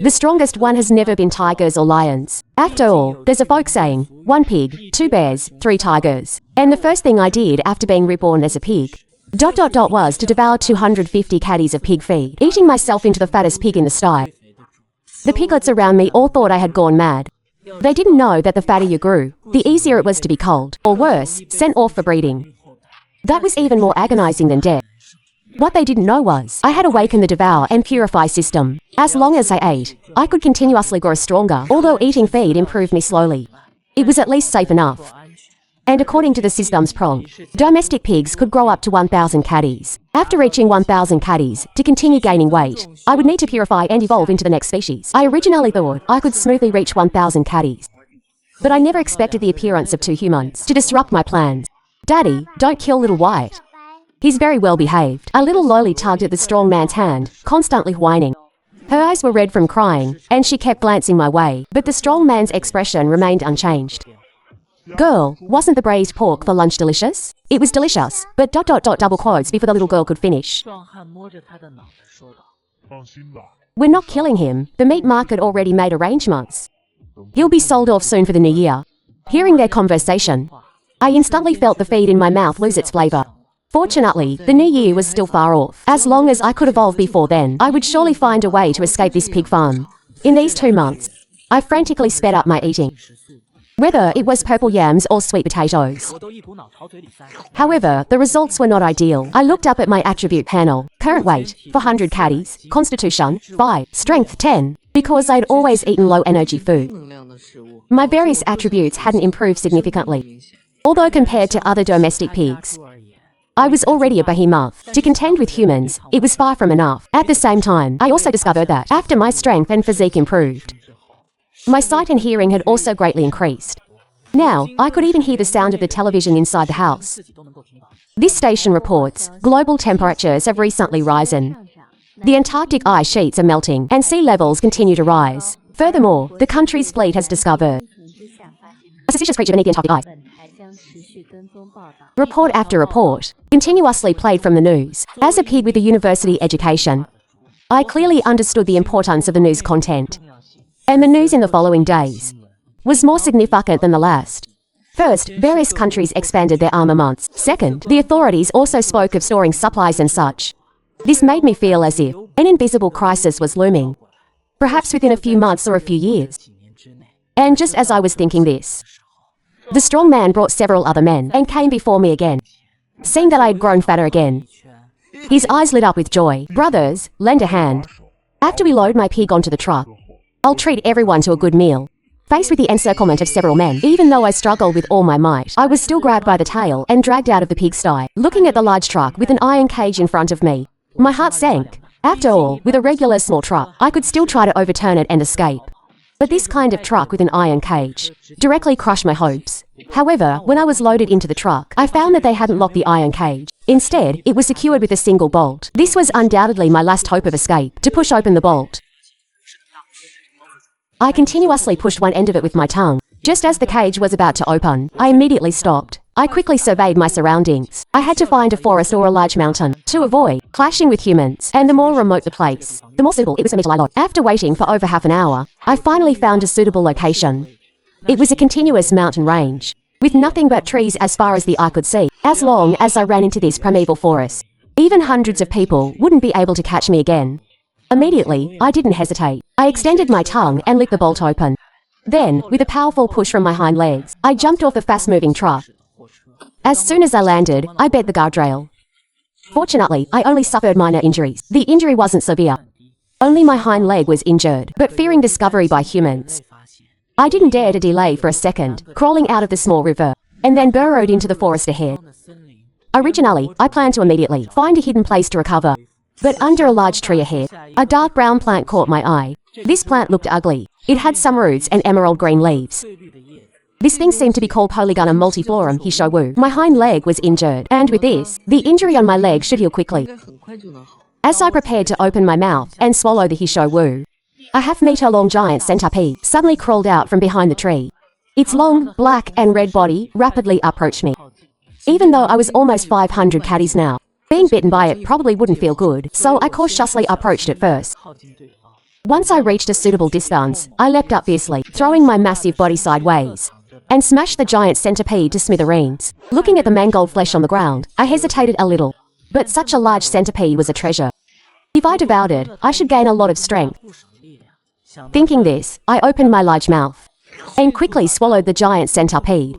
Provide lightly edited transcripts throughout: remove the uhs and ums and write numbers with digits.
The strongest one has never been tigers or lions. After all, there's a folk saying, 1 pig, 2 bears, 3 tigers. And the first thing I did after being reborn as a pig, was to devour 250 caddies of pig feed, eating myself into the fattest pig in the sty. The piglets around me all thought I had gone mad. They didn't know that the fatter you grew, the easier it was to be culled, or worse, sent off for breeding. That was even more agonizing than death. What they didn't know was, I had awakened the devour and purify system. As long as I ate, I could continuously grow stronger, although eating feed improved me slowly. It was at least safe enough. And according to the system's prompt, domestic pigs could grow up to 1,000 caddies. After reaching 1,000 caddies, to continue gaining weight, I would need to purify and evolve into the next species. I originally thought I could smoothly reach 1,000 caddies. But I never expected the appearance of 2 humans to disrupt my plans. Daddy, don't kill little White. He's very well behaved. A little lowly tugged at the strong man's hand, constantly whining. Her eyes were red from crying, and she kept glancing my way, but the strong man's expression remained unchanged. Girl, wasn't the braised pork for lunch delicious? It was delicious, but double quotes before the little girl could finish. We're not killing him. The meat market already made arrangements. He'll be sold off soon for the new year. Hearing their conversation, I instantly felt the feed in my mouth lose its flavor. Fortunately, the new year was still far off. As long as I could evolve before then, I would surely find a way to escape this pig farm. In these 2 months, I frantically sped up my eating. Whether it was purple yams or sweet potatoes. However, the results were not ideal. I looked up at my attribute panel. Current weight, 400 caddies. Constitution, 5. Strength, 10. Because I'd always eaten low-energy food, my various attributes hadn't improved significantly. Although compared to other domestic pigs, I was already a behemoth. To contend with humans, it was far from enough. At the same time, I also discovered that, after my strength and physique improved, my sight and hearing had also greatly increased. Now, I could even hear the sound of the television inside the house. This station reports, global temperatures have recently risen. The Antarctic ice sheets are melting, and sea levels continue to rise. Furthermore, the country's fleet has discovered a suspicious creature beneath the Antarctic ice. Report after report, continuously played from the news. As a pig with a university education, I clearly understood the importance of the news content. And the news in the following days was more significant than the last. First, various countries expanded their armaments. Second, the authorities also spoke of storing supplies and such. This made me feel as if an invisible crisis was looming, perhaps within a few months or a few years. And just as I was thinking this, the strong man brought several other men and came before me again. Seeing that I had grown fatter again, his eyes lit up with joy. Brothers, lend a hand. After we load my pig onto the truck, I'll treat everyone to a good meal. Faced with the encirclement of several men, even though I struggled with all my might, I was still grabbed by the tail and dragged out of the pigsty. Looking at the large truck with an iron cage in front of me, my heart sank. After all, with a regular small truck, I could still try to overturn it and escape. But this kind of truck with an iron cage directly crushed my hopes. However, when I was loaded into the truck, I found that they hadn't locked the iron cage. Instead, it was secured with a single bolt. This was undoubtedly my last hope of escape, to push open the bolt. I continuously pushed one end of it with my tongue. Just as the cage was about to open, I immediately stopped. I quickly surveyed my surroundings. I had to find a forest or a large mountain to avoid clashing with humans, and the more remote the place, the more suitable it was for me to lie low. After waiting for over half an hour, I finally found a suitable location. It was a continuous mountain range, with nothing but trees as far as the eye could see. As long as I ran into this primeval forest, even hundreds of people wouldn't be able to catch me again. Immediately, I didn't hesitate. I extended my tongue and licked the bolt open. Then, with a powerful push from my hind legs, I jumped off the fast-moving truck. As soon as I landed, I bent the guardrail. Fortunately, I only suffered minor injuries. The injury wasn't severe. Only my hind leg was injured, but fearing discovery by humans, I didn't dare to delay for a second, crawling out of the small river, and then burrowed into the forest ahead. Originally, I planned to immediately find a hidden place to recover. But under a large tree ahead, a dark brown plant caught my eye. This plant looked ugly. It had some roots and emerald green leaves. This thing seemed to be called Polygonum multiflorum hishowu. My hind leg was injured, and with this, the injury on my leg should heal quickly. As I prepared to open my mouth and swallow the hishowu, a half-meter-long giant centipede suddenly crawled out from behind the tree. Its long, black and red body rapidly approached me. Even though I was almost 500 caddies now, being bitten by it probably wouldn't feel good, so I cautiously approached it first. Once I reached a suitable distance, I leapt up fiercely, throwing my massive body sideways, and smashed the giant centipede to smithereens. Looking at the mangled flesh on the ground, I hesitated a little. But such a large centipede was a treasure. If I devoured it, I should gain a lot of strength. Thinking this, I opened my large mouth and quickly swallowed the giant centipede.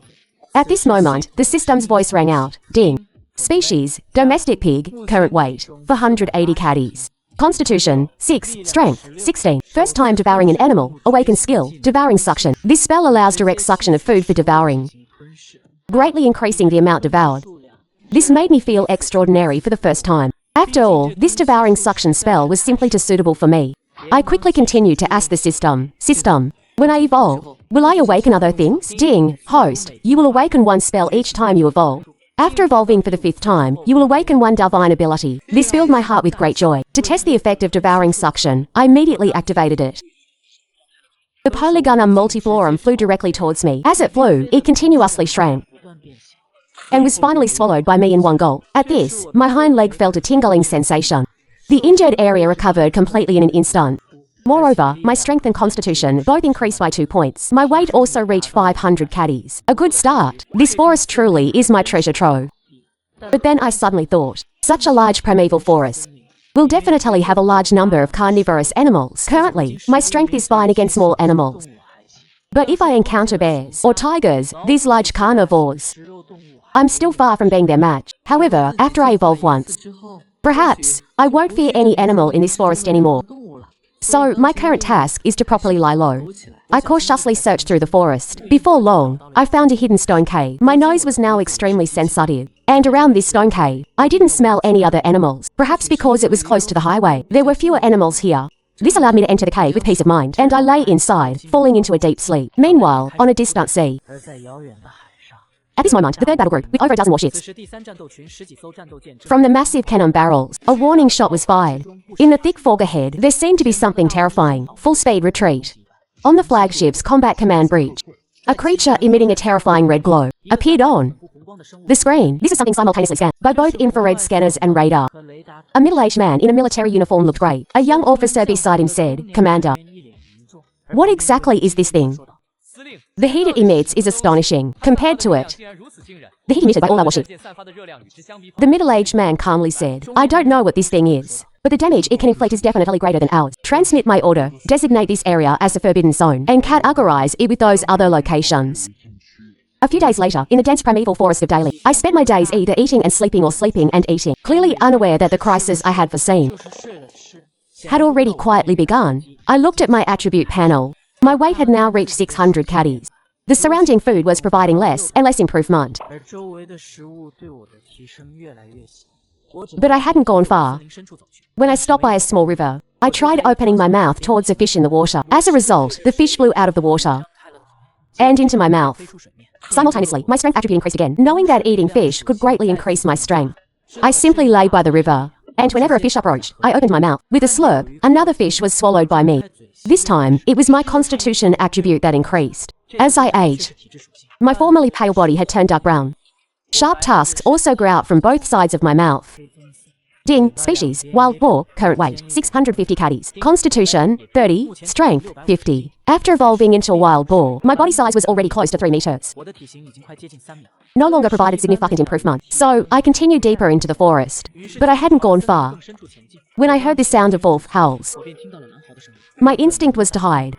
At this moment, the system's voice rang out. Ding. Species, domestic pig, current weight, 480 caddies. Constitution, 6, strength, 16. First time devouring an animal, awakens skill, devouring suction. This spell allows direct suction of food for devouring, greatly increasing the amount devoured. This made me feel extraordinary for the first time. After all, this devouring suction spell was simply too suitable for me. I quickly continued to ask the system, when I evolve, will I awaken other things? Ding, host, you will awaken one spell each time you evolve. After evolving for the 5th time, you will awaken one divine ability. This filled my heart with great joy. To test the effect of devouring suction, I immediately activated it. The Polygonum multiflorum flew directly towards me. As it flew, it continuously shrank and was finally swallowed by me in one gulp. At this, my hind leg felt a tingling sensation. The injured area recovered completely in an instant. Moreover, my strength and constitution both increased by 2 points. My weight also reached 500 caddies. A good start. This forest truly is my treasure trove. But then I suddenly thought, such a large primeval forest will definitely have a large number of carnivorous animals. Currently, my strength is fine against small animals. But if I encounter bears or tigers, these large carnivores, I'm still far from being their match. However, after I evolve once, perhaps I won't fear any animal in this forest anymore. So, my current task is to properly lie low. I cautiously searched through the forest. Before long, I found a hidden stone cave. My nose was now extremely sensitive. And around this stone cave, I didn't smell any other animals. Perhaps because it was close to the highway. There were fewer animals here. This allowed me to enter the cave with peace of mind, and I lay inside, falling into a deep sleep. Meanwhile, on a distant sea, at this moment, the 3rd battle group, with over a dozen warships, from the massive cannon barrels, a warning shot was fired. In the thick fog ahead, there seemed to be something terrifying. Full speed retreat. On the flagship's combat command bridge, a creature emitting a terrifying red glow appeared on the screen. This is something simultaneously scanned by both infrared scanners and radar. A middle-aged man in a military uniform looked great. A young officer beside him said, "Commander, what exactly is this thing?" The heat it emits is astonishing. Compared to it, the heat emitted by all our warships. The middle-aged man calmly said, "I don't know what this thing is, but the damage it can inflict is definitely greater than ours. Transmit my order, designate this area as a forbidden zone, and categorize it with those other locations." A few days later, in the dense primeval forest of Daly, I spent my days either eating and sleeping or sleeping and eating, clearly unaware that the crisis I had foreseen had already quietly begun. I looked at my attribute panel. My weight had now reached 600 caddies. The surrounding food was providing less and less improvement. But I hadn't gone far. When I stopped by a small river, I tried opening my mouth towards a fish in the water. As a result, the fish flew out of the water and into my mouth. Simultaneously, my strength attribute increased again. Knowing that eating fish could greatly increase my strength, I simply lay by the river, and whenever a fish approached, I opened my mouth. With a slurp, another fish was swallowed by me. This time, it was my constitution attribute that increased. As I ate, my formerly pale body had turned dark brown. Sharp tusks also grew out from both sides of my mouth. Ding, species, wild boar, current weight, 650 caddies. Constitution, 30, strength, 50. After evolving into a wild boar, my body size was already close to 3 meters. No longer provided significant improvement, so I continued deeper into the forest. But I hadn't gone far when I heard the sound of wolf howls. My instinct was to hide.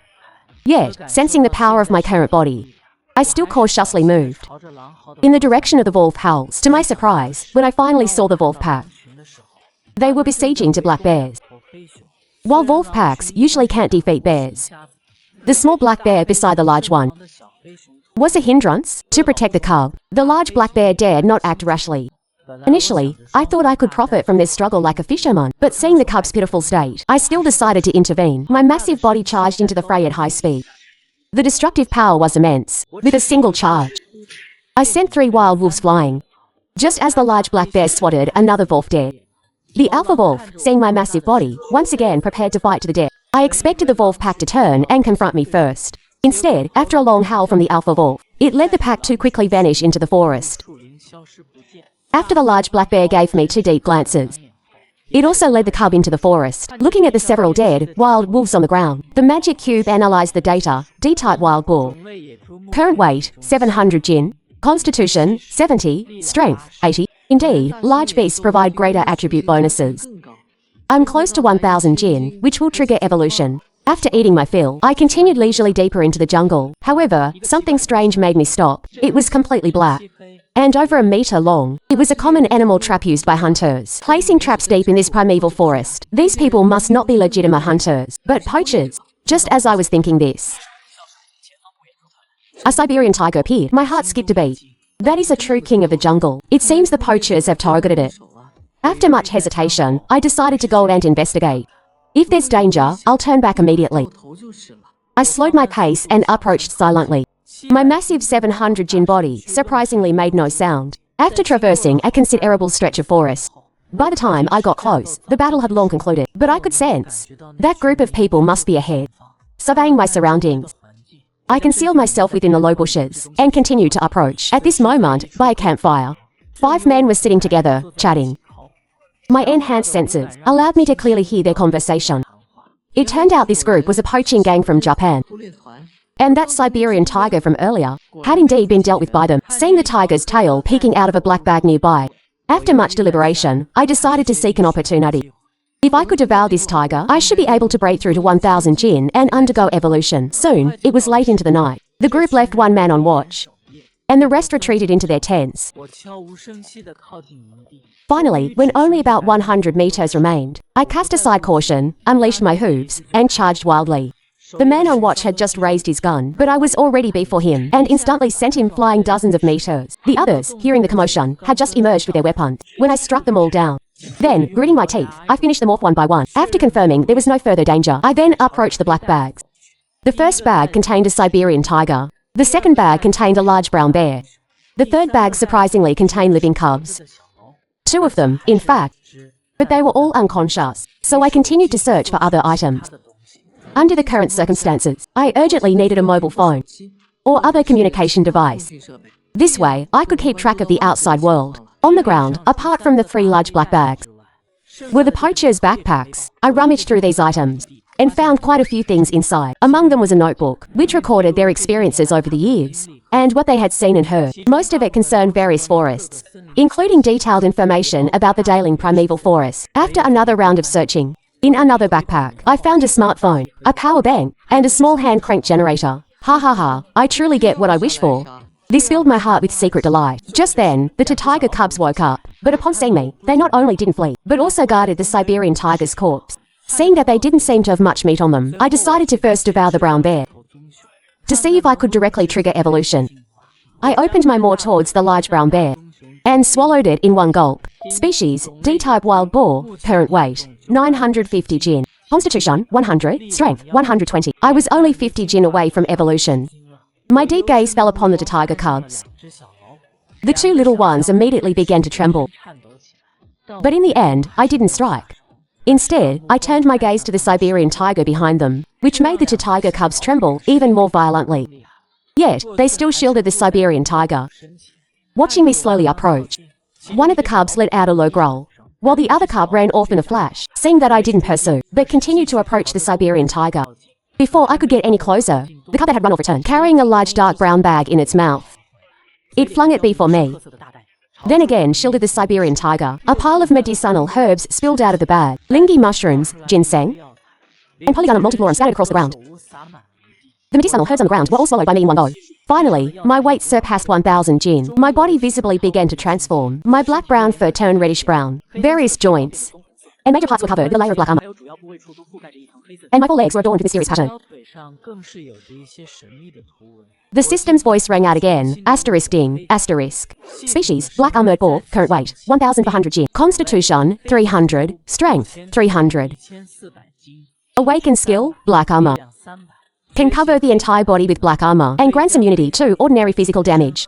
Yet, sensing the power of my current body, I still cautiously moved in the direction of the wolf howls. To my surprise, when I finally saw the wolf pack, they were besieging the black bears. While wolf packs usually can't defeat bears, the small black bear beside the large one was a hindrance. To protect the cub, the large black bear dared not act rashly. Initially, I thought I could profit from their struggle like a fisherman, but seeing the cub's pitiful state, I still decided to intervene. My massive body charged into the fray at high speed. The destructive power was immense. With a single charge, I sent 3 wild wolves flying, just as the large black bear swatted another wolf dead. The alpha wolf, seeing my massive body, once again prepared to fight to the death. I expected the wolf pack to turn and confront me first. Instead, after a long howl from the alpha wolf, it led the pack to quickly vanish into the forest. After the large black bear gave me 2 deep glances, It also led the cub into the forest, looking at the several dead, wild wolves on the ground. The magic cube analyzed the data. D-type wild boar. Current weight, 700 jin. Constitution, 70. Strength, 80. Indeed, large beasts provide greater attribute bonuses. I'm close to 1000 jin, which will trigger evolution. After eating my fill, I continued leisurely deeper into the jungle. However, something strange made me stop. It was completely black and over a meter long. It was a common animal trap used by hunters, placing traps deep in this primeval forest. These people must not be legitimate hunters, but poachers. Just as I was thinking this, a Siberian tiger appeared. My heart skipped a beat. That is a true king of the jungle. It seems the poachers have targeted it. After much hesitation, I decided to go and investigate. If there's danger, I'll turn back immediately. I slowed my pace and approached silently. My massive 700 jin body surprisingly made no sound. After traversing a considerable stretch of forest, by the time I got close, the battle had long concluded. But I could sense that group of people must be ahead. Surveying my surroundings, I concealed myself within the low bushes and continued to approach. At this moment, by a campfire, 5 men were sitting together, chatting. My enhanced senses allowed me to clearly hear their conversation. It turned out this group was a poaching gang from Japan, and that Siberian tiger from earlier had indeed been dealt with by them. Seeing the tiger's tail peeking out of a black bag nearby, after much deliberation, I decided to seek an opportunity. If I could devour this tiger, I should be able to break through to 1000 jin and undergo evolution. Soon, it was late into the night. The group left 1 man on watch, and the rest retreated into their tents. Finally, when only about 100 meters remained, I cast aside caution, unleashed my hooves, and charged wildly. The man on watch had just raised his gun, but I was already before him and instantly sent him flying dozens of meters. The others, hearing the commotion, had just emerged with their weapons when I struck them all down. Then, gritting my teeth, I finished them off one by one. After confirming there was no further danger, I then approached the black bags. The first bag contained a Siberian tiger. The second bag contained a large brown bear. The third bag surprisingly contained living cubs. 2 of them, in fact, but they were all unconscious, so I continued to search for other items. Under the current circumstances, I urgently needed a mobile phone or other communication device. This way, I could keep track of the outside world. On the ground, apart from the 3 large black bags, were the poachers' backpacks. I rummaged through these items and found quite a few things inside. Among them was a notebook, which recorded their experiences over the years and what they had seen and heard. Most of it concerned various forests, including detailed information about the Daling primeval forest. After another round of searching, in another backpack, I found a smartphone, a power bank, and a small hand crank generator. Ha ha ha, I truly get what I wish for. This filled my heart with secret delight. Just then, the 2 tiger cubs woke up, but upon seeing me, they not only didn't flee, but also guarded the Siberian tiger's corpse. Seeing that they didn't seem to have much meat on them, I decided to first devour the brown bear, to see if I could directly trigger evolution. I opened my maw towards the large brown bear, and swallowed it in one gulp. Species, D-type wild boar, current weight, 950 jin. Constitution, 100, strength, 120. I was only 50 jin away from evolution. My deep gaze fell upon the 2 tiger cubs. The 2 little ones immediately began to tremble. But in the end, I didn't strike. Instead, I turned my gaze to the Siberian tiger behind them, which made the 2 tiger cubs tremble even more violently. Yet, they still shielded the Siberian tiger. Watching me slowly approach, one of the cubs let out a low growl, while the other cub ran off in a flash. Seeing that I didn't pursue, but continued to approach the Siberian tiger. Before I could get any closer, the cub that had run off returned, carrying a large dark brown bag in its mouth. It flung it before me, then again shielded the Siberian tiger. A pile of medicinal herbs spilled out of the bag. Lingi mushrooms, ginseng, and polygonum multiflorum scattered across the ground. The medicinal herbs on the ground were all swallowed by me in one go. Finally, my weight surpassed 1000 jin. My body visibly began to transform. My black-brown fur turned reddish-brown. Various joints and major parts were covered with a layer of black armor, and my 4 legs were adorned with mysterious pattern. The system's voice rang out again. Asterisk ding, asterisk. Species, black armored boar, current weight, 1400 jin. Constitution, 300, strength, 300. Awaken skill, black armor. Can cover the entire body with black armor and grants immunity to ordinary physical damage.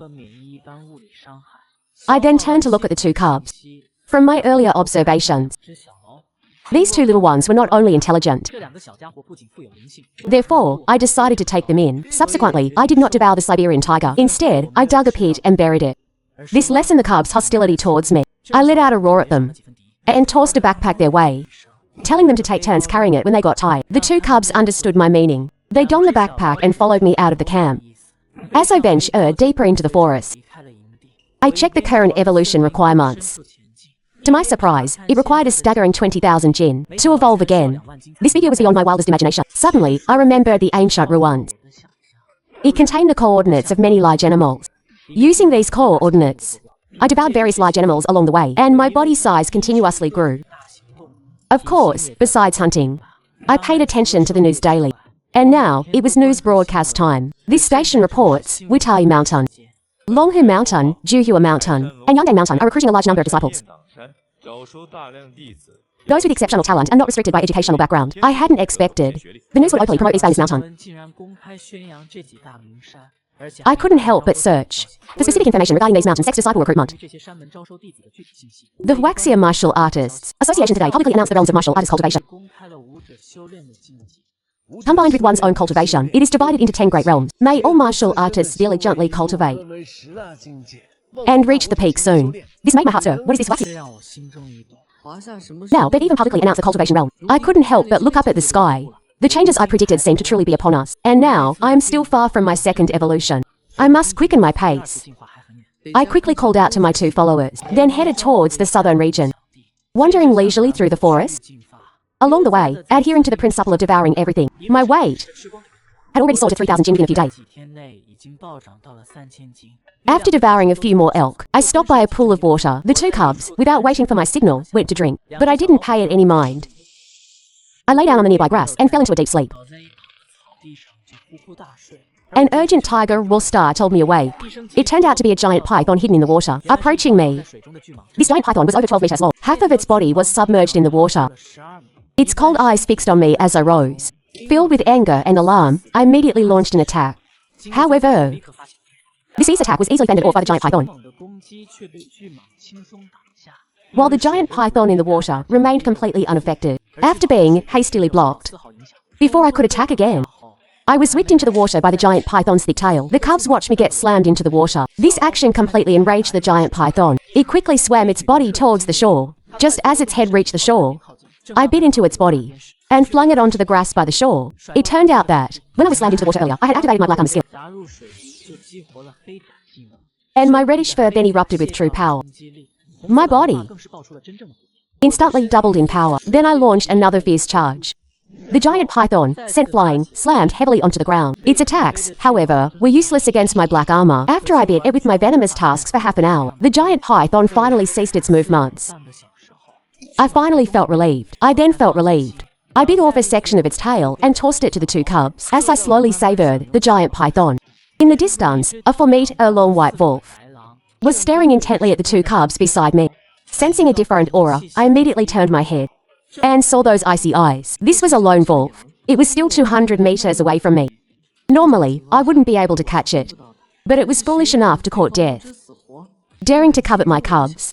I then turned to look at the 2 cubs. From my earlier observations, these 2 little ones were not only intelligent. Therefore, I decided to take them in. Subsequently, I did not devour the Siberian tiger. Instead, I dug a pit and buried it. This lessened the cubs' hostility towards me. I let out a roar at them, and tossed a backpack their way, telling them to take turns carrying it when they got tired. The two cubs understood my meaning. They donned the backpack and followed me out of the camp. As I ventured deeper into the forest, I checked the current evolution requirements. To my surprise, it required a staggering 20,000 jin to evolve again. This figure was beyond my wildest imagination. Suddenly, I remembered the ancient ruins. It contained the coordinates of many large animals. Using these coordinates, I devoured various large animals along the way, and my body size continuously grew. Of course, besides hunting, I paid attention to the news daily. And now, it was news broadcast time. This station reports, Witai Mountain, Longhu Mountain, Juhua Mountain, and Yangdang Mountain are recruiting a large number of disciples. Those with exceptional talent and not restricted by educational background. I hadn't expected the news would openly promote this famous mountain. I couldn't help but search for specific information regarding these mountains' ex-disciple recruitment. The Huaxia Martial Artists Association today publicly announced the realms of martial artist cultivation. Combined with one's own cultivation, it is divided into 10 great realms. May all martial artists diligently cultivate and reach the peak soon. This made my heart stir. What is this Huaxia? Now, they've even publicly announced the cultivation realm. I couldn't help but look up at the sky. The changes I predicted seemed to truly be upon us. And now, I am still far from my second evolution. I must quicken my pace. I quickly called out to my two followers, then headed towards the southern region. Wandering leisurely through the forest, along the way, adhering to the principle of devouring everything, my weight had already soared to 3,000 jin within a few days. After devouring a few more elk, I stopped by a pool of water. The two cubs, without waiting for my signal, went to drink. But I didn't pay it any mind. I lay down on the nearby grass and fell into a deep sleep. An urgent tiger raw star told me awake. It turned out to be a giant python hidden in the water, approaching me. This giant python was over 12 meters long. Half of its body was submerged in the water. Its cold eyes fixed on me as I rose. Filled with anger and alarm, I immediately launched an attack. However, this fierce attack was easily fended off by the giant python, while the giant python in the water remained completely unaffected. After being hastily blocked, before I could attack again, I was whipped into the water by the giant python's thick tail. The cubs watched me get slammed into the water. This action completely enraged the giant python. It quickly swam its body towards the shore. Just as its head reached the shore, I bit into its body and flung it onto the grass by the shore. It turned out that, when I was slammed into the water earlier, I had activated my black armor skill, and my reddish fur then erupted with true power. My body instantly doubled in power. Then I launched another fierce charge. The giant python, sent flying, slammed heavily onto the ground. Its attacks, however, were useless against my black armor. After I bit it with my venomous tusks for half an hour, the giant python finally ceased its movements. I finally felt relieved. I then felt relieved. I bit off a section of its tail and tossed it to the two cubs as I slowly savored the giant python. In the distance, a 4-meter long white wolf was staring intently at the two cubs beside me. Sensing a different aura, I immediately turned my head and saw those icy eyes. This was a lone wolf. It was still 200 meters away from me. Normally, I wouldn't be able to catch it, but it was foolish enough to court death. Daring to covet my cubs,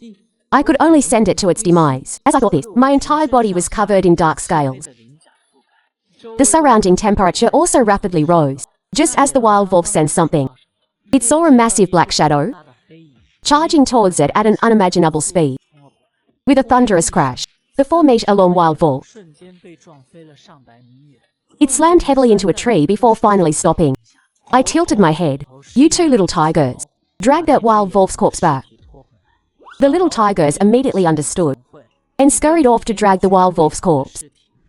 I could only send it to its demise. As I thought this, my entire body was covered in dark scales. The surrounding temperature also rapidly rose. Just as the wild wolf sensed something, it saw a massive black shadow charging towards it at an unimaginable speed. With a thunderous crash, the 4-meter-long wild wolf, it slammed heavily into a tree before finally stopping. I tilted my head. You two little tigers, dragged that wild wolf's corpse back. The little tigers immediately understood and scurried off to drag the wild wolf's corpse.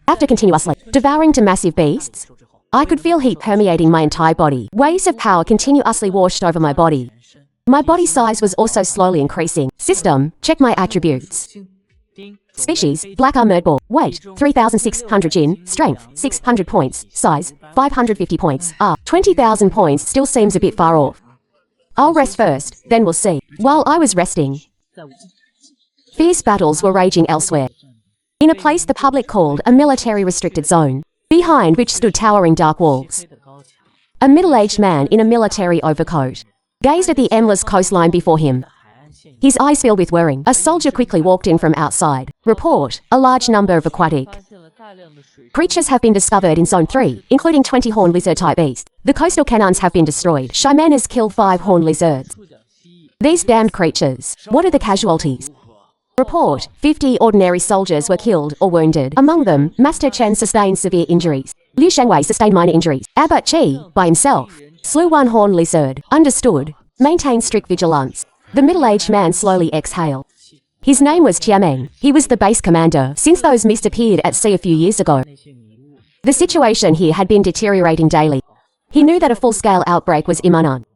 After continuously devouring two massive beasts, I could feel heat permeating my entire body. Waves of power continuously washed over my body. My body size was also slowly increasing. System, check my attributes. Species, black armored boar. Weight, 3,600 jin. Strength, 600 points. Size, 550 points. 20,000 points still seems a bit far off. I'll rest first, then we'll see. While I was resting, fierce battles were raging elsewhere, in a place the public called a military restricted zone, behind which stood towering dark walls. A middle-aged man in a military overcoat gazed at the endless coastline before him. His eyes filled with worry. A soldier quickly walked in from outside. Report, a large number of aquatic creatures have been discovered in Zone 3, including 20 horned lizard-type beasts. The coastal cannons have been destroyed. Shaiman has killed 5 horned lizards. These damned creatures. What are the casualties? Report, 50 ordinary soldiers were killed or wounded. Among them, Master Chen sustained severe injuries. Liu Shangwei sustained minor injuries. Abbot Qi, by himself, slew one horned lizard. Understood. Maintain strict vigilance. The middle-aged man slowly exhaled. His name was Tiameng. He was the base commander since those mists appeared at sea a few years ago. The situation here had been deteriorating daily. He knew that a full-scale outbreak was imminent.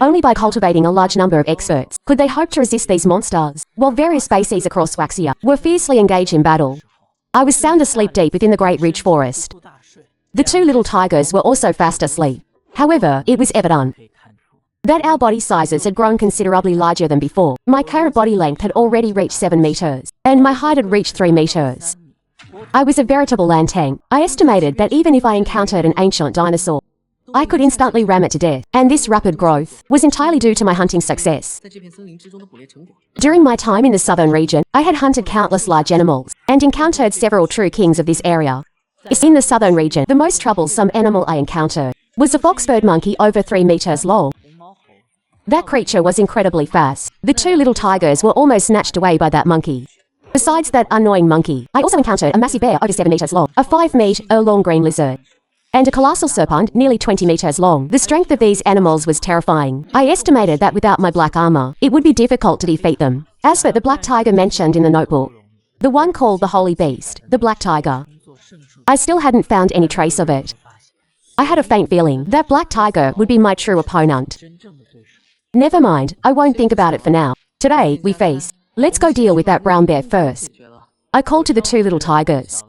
Only by cultivating a large number of experts could they hope to resist these monsters, while various species across Waxia were fiercely engaged in battle. I was sound asleep deep within the Great Ridge Forest. The two little tigers were also fast asleep. However, it was evident that our body sizes had grown considerably larger than before. My current body length had already reached 7 meters, and my height had reached 3 meters. I was a veritable land tank. I estimated that even if I encountered an ancient dinosaur, I could instantly ram it to death, and this rapid growth was entirely due to my hunting success. During my time in the southern region, I had hunted countless large animals, and encountered several true kings of this area. In the southern region, the most troublesome animal I encountered was a foxbird monkey over 3 meters long. That creature was incredibly fast. The two little tigers were almost snatched away by that monkey. Besides that annoying monkey, I also encountered a massive bear over 7 meters long, a 5-meter long green lizard, and a colossal serpent nearly 20 meters long. The strength of these animals was terrifying. I estimated that without my black armor, it would be difficult to defeat them. As for the black tiger mentioned in the notebook, the one called the Holy Beast, the black tiger, I still hadn't found any trace of it. I had a faint feeling that black tiger would be my true opponent. Never mind, I won't think about it for now. Today, we face. Let's go deal with that brown bear first. I called to the two little tigers,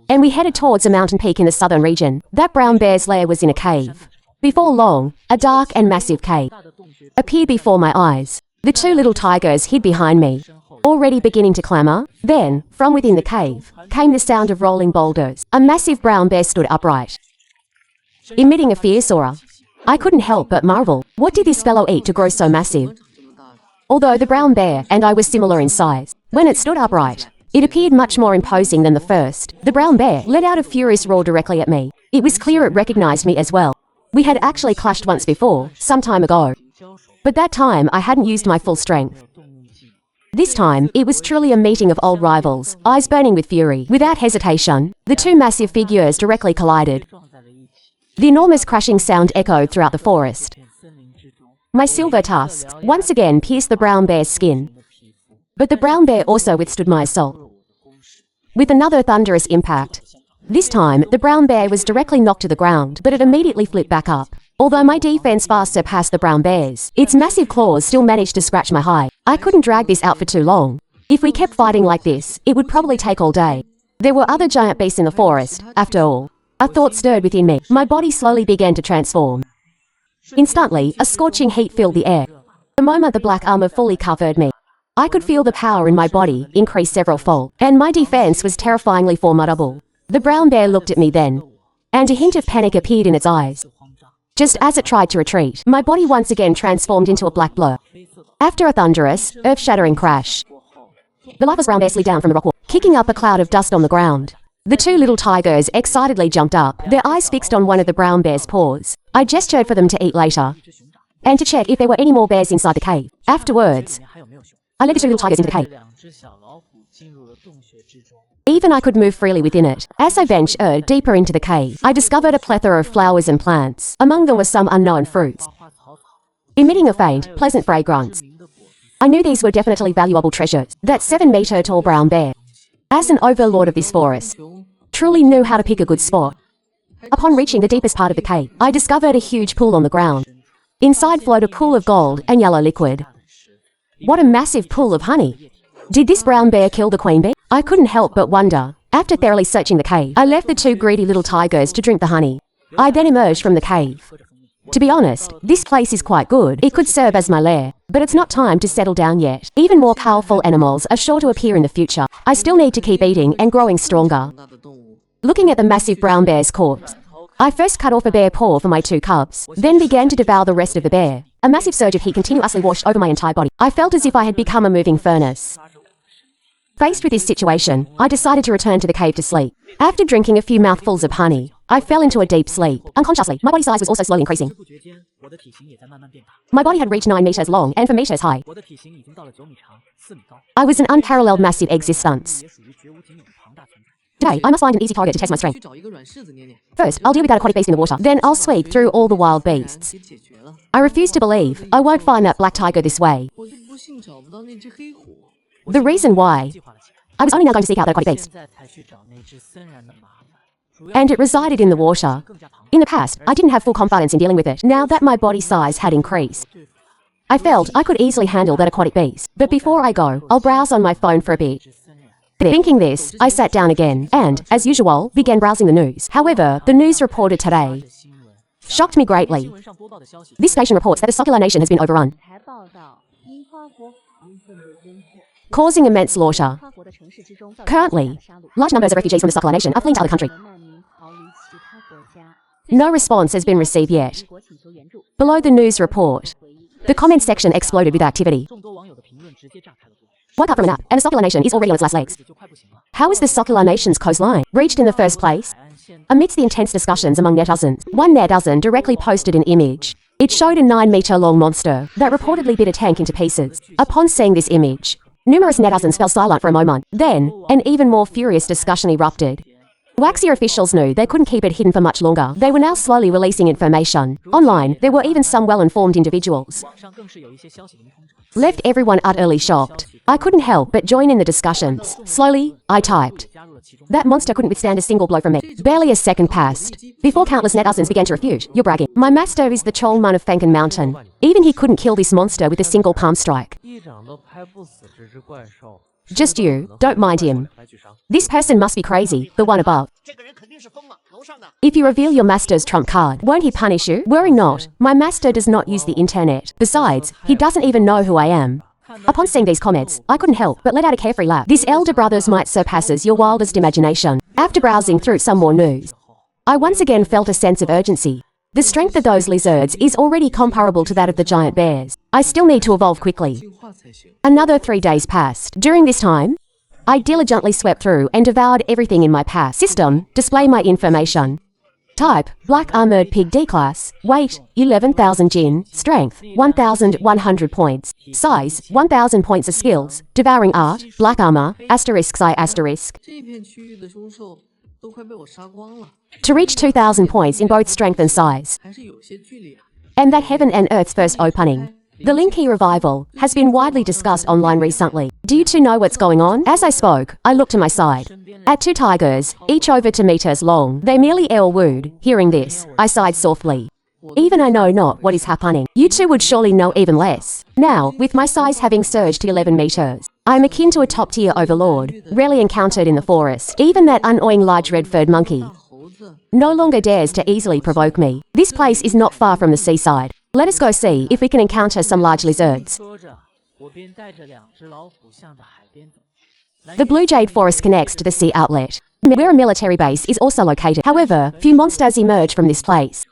and we headed towards a mountain peak in the southern region. That brown bear's lair was in a cave. Before long, a dark and massive cave appeared before my eyes. The two little tigers hid behind me, already beginning to clamor. Then, from within the cave, came the sound of rolling boulders. A massive brown bear stood upright, emitting a fierce aura. I couldn't help but marvel. What did this fellow eat to grow so massive? Although the brown bear and I were similar in size, when it stood upright, it appeared much more imposing than the first. The brown bear let out a furious roar directly at me. It was clear it recognized me as well. We had actually clashed once before, some time ago. But that time I hadn't used my full strength. This time, it was truly a meeting of old rivals, eyes burning with fury. Without hesitation, the two massive figures directly collided. The enormous crashing sound echoed throughout the forest. My silver tusks once again pierced the brown bear's skin. But the brown bear also withstood my assault with another thunderous impact. This time, the brown bear was directly knocked to the ground, but it immediately flipped back up. Although my defense far surpassed the brown bear's, its massive claws still managed to scratch my hide. I couldn't drag this out for too long. If we kept fighting like this, it would probably take all day. There were other giant beasts in the forest, after all. A thought stirred within me. My body slowly began to transform. Instantly, a scorching heat filled the air. The moment the black armor fully covered me, I could feel the power in my body increase several-fold, and my defense was terrifyingly formidable. The brown bear looked at me then, and a hint of panic appeared in its eyes. Just as it tried to retreat, my body once again transformed into a black blur. After a thunderous, earth-shattering crash, the lifeless brown bear slid down from the rock wall, kicking up a cloud of dust on the ground. The two little tigers excitedly jumped up, their eyes fixed on one of the brown bear's paws. I gestured for them to eat later, and to check if there were any more bears inside the cave. Afterwards, I led the two little tigers into the cave. Even I could move freely within it. As I ventured deeper into the cave, I discovered a plethora of flowers and plants. Among them were some unknown fruits, emitting a faint, pleasant fragrance. I knew these were definitely valuable treasures. That 7-meter-tall brown bear, as an overlord of this forest, truly knew how to pick a good spot. Upon reaching the deepest part of the cave, I discovered a huge pool on the ground. Inside flowed a pool of gold and yellow liquid. What a massive pool of honey! Did this brown bear kill the queen bee? I couldn't help but wonder. After thoroughly searching the cave, I left the two greedy little tigers to drink the honey. I then emerged from the cave. To be honest, this place is quite good. It could serve as my lair, but it's not time to settle down yet. Even more powerful animals are sure to appear in the future. I still need to keep eating and growing stronger. Looking at the massive brown bear's corpse, I first cut off a bear paw for my two cubs, then began to devour the rest of the bear. A massive surge of heat continuously washed over my entire body. I felt as if I had become a moving furnace. Faced with this situation, I decided to return to the cave to sleep. After drinking a few mouthfuls of honey, I fell into a deep sleep. Unconsciously, my body size was also slowly increasing. My body had reached 9 meters long and 4 meters high. I was an unparalleled massive existence. Today, I must find an easy target to test my strength. First, I'll deal with that aquatic beast in the water. Then I'll sweep through all the wild beasts. I refuse to believe I won't find that black tiger this way. The reason why, I was only now going to seek out that aquatic beast. And it resided in the water. In the past, I didn't have full confidence in dealing with it. Now that my body size had increased, I felt I could easily handle that aquatic beast. But before I go, I'll browse on my phone for a bit. Thinking this, I sat down again and, as usual, began browsing the news. However, the news reported today shocked me greatly. This station reports that the Socular Nation has been overrun, causing immense slaughter. Currently, large numbers of refugees from the Socular Nation are fleeing to other countries. No response has been received yet. Below the news report, the comments section exploded with activity. One cut from an app, and the Socular Nation is already on its last legs. How is the Socular Nation's coastline reached in the first place? Amidst the intense discussions among netizens, one netizen directly posted an image. It showed a 9-meter-long monster that reportedly bit a tank into pieces. Upon seeing this image, numerous netizens fell silent for a moment. Then, an even more furious discussion erupted. Waxia officials knew they couldn't keep it hidden for much longer. They were now slowly releasing information. Online, there were even some well-informed individuals. Left everyone utterly shocked. I couldn't help but join in the discussions. Slowly, I typed. That monster couldn't withstand a single blow from me. Barely a second passed before countless netizens began to refute. You're bragging. My master is the Chongmun of Fanken Mountain. Even he couldn't kill this monster with a single palm strike. Just you, don't mind him. This person must be crazy, the one above. If you reveal your master's trump card, won't he punish you? Worry not, my master does not use the internet. Besides, he doesn't even know who I am. Upon seeing these comments, I couldn't help but let out a carefree laugh. This elder brother's might surpasses your wildest imagination. After browsing through some more news, I once again felt a sense of urgency. The strength of those lizards is already comparable to that of the giant bears. I still need to evolve quickly. Another 3 days passed. During this time, I diligently swept through and devoured everything in my path. System, display my information. Type, Black Armored Pig D-Class. Weight, 11,000 Jin. Strength, 1,100 points. Size, 1,000 points of skills. Devouring Art, Black Armor, asterisk I asterisk. To reach 2,000 points in both strength and size. And that Heaven and Earth's first opening. The Linky revival has been widely discussed online recently. Do you two know what's going on? As I spoke, I looked to my side. At 2 tigers, each over 2 meters long, they merely wooed. Hearing this, I sighed softly. Even I know not what is happening. You two would surely know even less. Now, with my size having surged to 11 meters, I am akin to a top-tier overlord, rarely encountered in the forest. Even that annoying large red-furred monkey no longer dares to easily provoke me. This place is not far from the seaside. Let us go see if we can encounter some large lizards. The Blue Jade Forest connects to the sea outlet, where a military base is also located. However, few monsters emerge from this place.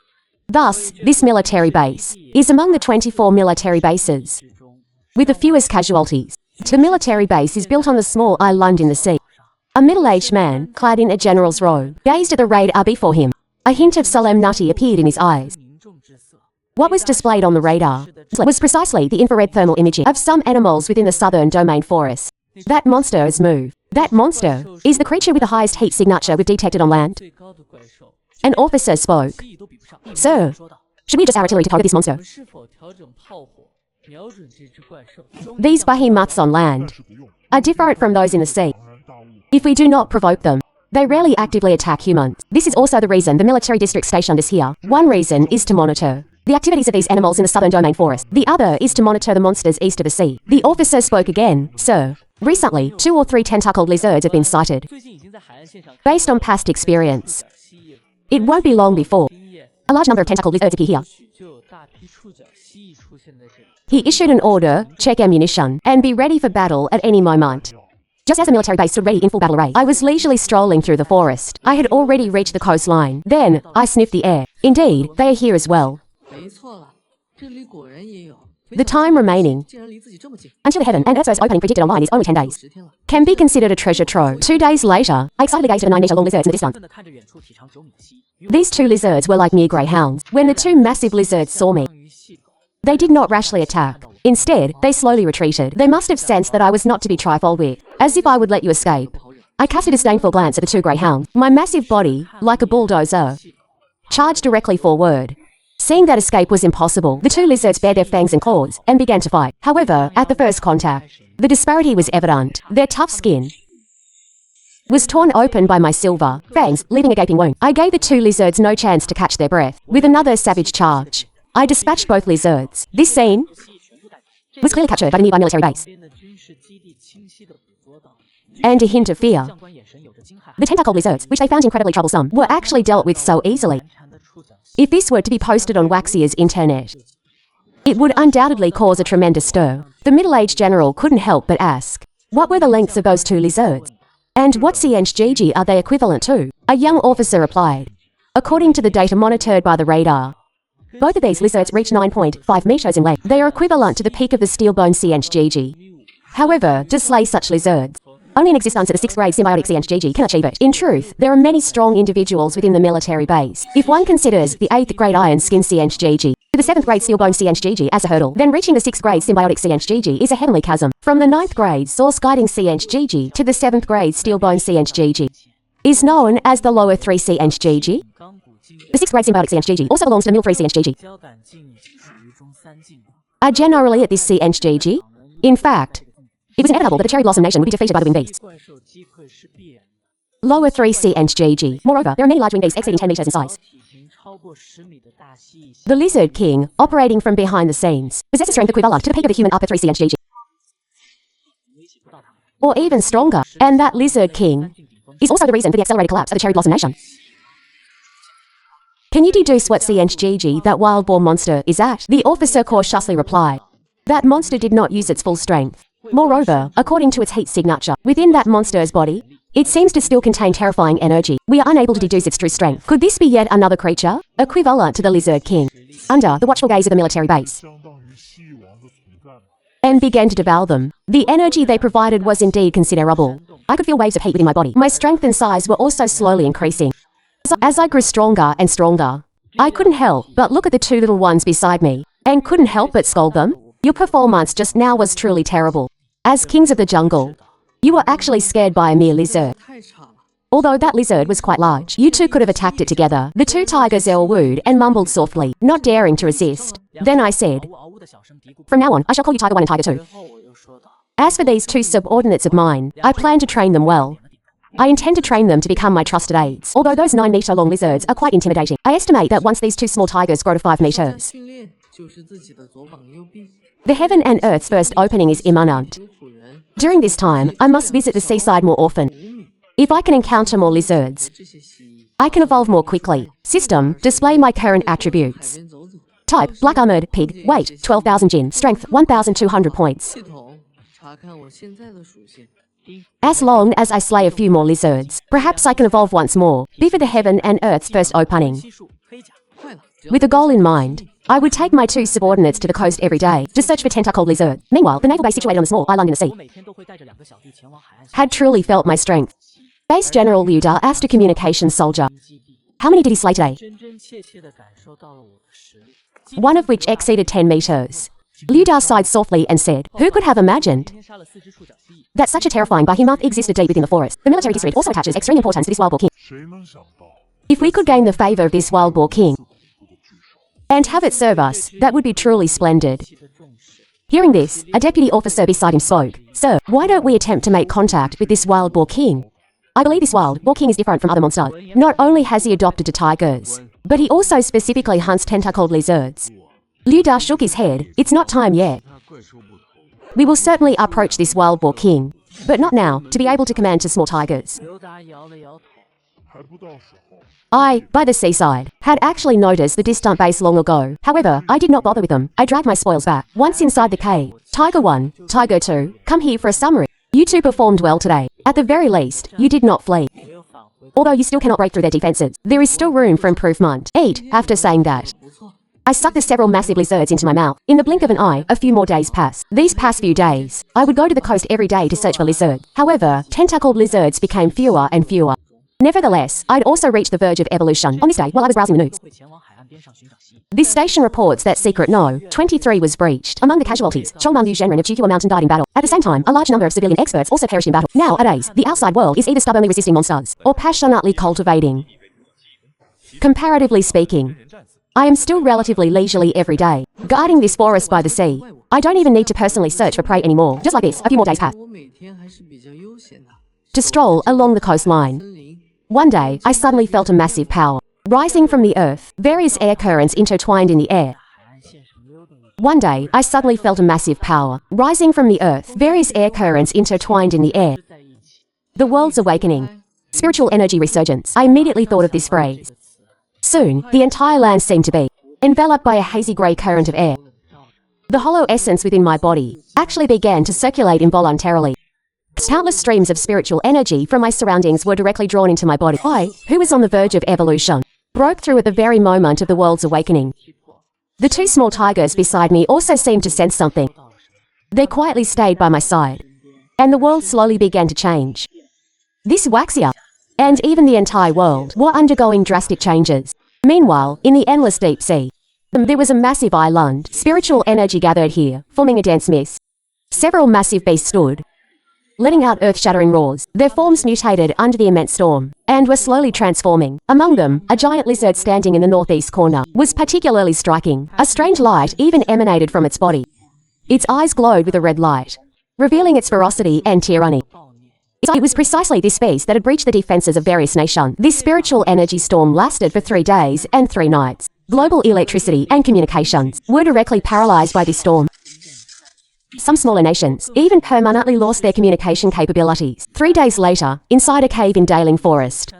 Thus, this military base is among the 24 military bases with the fewest casualties. The military base is built on the small island in the sea. A middle-aged man, clad in a general's robe, gazed at the radar before him. A hint of solemnity appeared in his eyes. What was displayed on the radar was precisely the infrared thermal imaging of some animals within the southern domain forest. That monster is moved. That monster is the creature with the highest heat signature we've detected on land. An officer spoke. Sir, should we adjust our artillery to target this monster? These behemoths on land are different from those in the sea. If we do not provoke them, they rarely actively attack humans. This is also the reason the military district stationed is here. One reason is to monitor the activities of these animals in the southern domain forest. The other is to monitor the monsters east of the sea. The officer spoke again. Sir, recently, 2 or 3 tentacled lizards have been sighted. Based on past experience, it won't be long before a large number of tentacled lizards appear here. He issued an order, check ammunition, and be ready for battle at any moment. Just as the military base stood ready in full battle array, I was leisurely strolling through the forest. I had already reached the coastline. Then, I sniffed the air. Indeed, they are here as well. The time remaining until the heaven and earth's first opening predicted online is only 10 days. Can be considered a treasure trove. 2 days later, I excitedly gazed at the 9-meter long lizards in the distance. These 2 lizards were like mere greyhounds. When the 2 massive lizards saw me, they did not rashly attack. Instead, they slowly retreated. They must have sensed that I was not to be trifled with, as if I would let you escape. I cast a disdainful glance at the 2 greyhounds. My massive body, like a bulldozer, charged directly forward. Seeing that escape was impossible, the 2 lizards bared their fangs and claws and began to fight. However, at the first contact, the disparity was evident. Their tough skin was torn open by my silver fangs, leaving a gaping wound. I gave the 2 lizards no chance to catch their breath. With another savage charge, I dispatched both lizards. This scene was clearly captured by the nearby military base. And a hint of fear. The tentacled lizards, which they found incredibly troublesome, were actually dealt with so easily. If this were to be posted on Waxia's internet, it would undoubtedly cause a tremendous stir. The middle-aged general couldn't help but ask, what were the lengths of those 2 lizards? And what cng are they equivalent to? A young officer replied, according to the data monitored by the radar, both of these lizards reach 9.5 meters in length. They are equivalent to the peak of the steelbone cng. However, to slay such lizards, only an existence at the 6th grade symbiotic cng can achieve it. In truth, there are many strong individuals within the military base. If one considers the 8th grade iron skin cng to the 7th grade steelbone cng as a hurdle, then reaching the 6th grade symbiotic cng is a heavenly chasm. From the 9th grade source guiding cng to the 7th grade steelbone cng is known as the lower 3 cng. The 6th grade symbiotic cng also belongs to the middle 3 cng. Are generally at this cng. In fact, it was inevitable that the Cherry Blossom Nation would be defeated by the winged beasts. Lower 3 cng. Moreover, there are many large winged beasts exceeding 10 meters in size. The Lizard King, operating from behind the scenes, possesses strength equivalent to the peak of the human upper 3 cng. Or even stronger. And that Lizard King is also the reason for the accelerated collapse of the Cherry Blossom Nation. Can you deduce what cng that wild boar monster is at? The officer cautiously replied. That monster did not use its full strength. Moreover, according to its heat signature, within that monster's body, it seems to still contain terrifying energy. We are unable to deduce its true strength. Could this be yet another creature, equivalent to the Lizard King, under the watchful gaze of the military base, and began to devour them? The energy they provided was indeed considerable. I could feel waves of heat within my body. My strength and size were also slowly increasing. As I grew stronger and stronger, I couldn't help but look at the 2 little ones beside me, and couldn't help but scold them. Your performance just now was truly terrible. As kings of the jungle, you were actually scared by a mere lizard. Although that lizard was quite large, you 2 could have attacked it together. The 2 tigers wooed and mumbled softly, not daring to resist. Then I said, from now on, I shall call you Tiger 1 and Tiger 2. As for these 2 subordinates of mine, I plan to train them well. I intend to train them to become my trusted aides. Although those 9-meter long lizards are quite intimidating, I estimate that once these 2 small tigers grow to 5 meters, the heaven and earth's first opening is imminent. During this time, I must visit the seaside more often. If I can encounter more lizards, I can evolve more quickly. System, display my current attributes. Type, black armored, pig, weight, 12,000 jin, strength, 1,200 points. As long as I slay a few more lizards, perhaps I can evolve once more, before the heaven and earth's first opening. With a goal in mind, I would take my 2 subordinates to the coast every day to search for tentacled lizards. Meanwhile, the naval base situated on a small island in the sea had truly felt my strength. Base General Liu Da asked a communications soldier, how many did he slay today? One of which exceeded 10 meters. Liu Da sighed softly and said, who could have imagined that such a terrifying behemoth existed deep within the forest? The military district also attaches extreme importance to this wild boar king. If we could gain the favor of this wild boar king, and have it serve us, that would be truly splendid. Hearing this, a deputy officer beside him spoke. Sir, why don't we attempt to make contact with this wild boar king? I believe this wild boar king is different from other monsters. Not only has he adopted to tigers, but he also specifically hunts tentacled lizards. Liu Da shook his head. It's not time yet. We will certainly approach this wild boar king, but not now, to be able to command 2 small tigers. I, by the seaside, had actually noticed the distant base long ago. However, I did not bother with them. I dragged my spoils back. Once inside the cave, Tiger 1, Tiger 2, come here for a summary. You 2 performed well today. At the very least, you did not flee. Although you still cannot break through their defenses, there is still room for improvement. Eat, after saying that, I sucked the several massive lizards into my mouth. In the blink of an eye, a few more days pass. These past few days, I would go to the coast every day to search for lizards. However, tentacled lizards became fewer and fewer. Nevertheless, I'd also reached the verge of evolution. On this day, while I was browsing the news, this station reports that Secret No. 23 was breached. Among the casualties, Chongmeng Liu Zhenren of Jiuhua Mountain died in battle. At the same time, a large number of civilian experts also perished in battle. Nowadays, the outside world is either stubbornly resisting monsters or passionately cultivating. Comparatively speaking, I am still relatively leisurely every day, guarding this forest by the sea. I don't even need to personally search for prey anymore. Just like this, a few more days pass. To stroll along the coastline. One day, I suddenly felt a massive power rising from the earth, various air currents intertwined in the air. One day, I suddenly felt a massive power rising from the earth, various air currents intertwined in the air. The world's awakening. Spiritual energy resurgence. I immediately thought of this phrase. Soon, the entire land seemed to be enveloped by a hazy grey current of air. The hollow essence within my body actually began to circulate involuntarily. Countless streams of spiritual energy from my surroundings were directly drawn into my body. I, who was on the verge of evolution, broke through at the very moment of the world's awakening. The two small tigers beside me also seemed to sense something. They quietly stayed by my side, and the world slowly began to change. This Waxia, and even the entire world, were undergoing drastic changes. Meanwhile, in the endless deep sea, there was a massive island. Spiritual energy gathered here, forming a dense mist. Several massive beasts stood, letting out earth-shattering roars. Their forms mutated under the immense storm, and were slowly transforming. Among them, a giant lizard standing in the northeast corner was particularly striking. A strange light even emanated from its body. Its eyes glowed with a red light, revealing its ferocity and tyranny. It was precisely this beast that had breached the defenses of various nations. This spiritual energy storm lasted for 3 days and 3 nights. Global electricity and communications were directly paralyzed by this storm. Some smaller nations even permanently lost their communication capabilities. 3 days later, inside a cave in Daling Forest,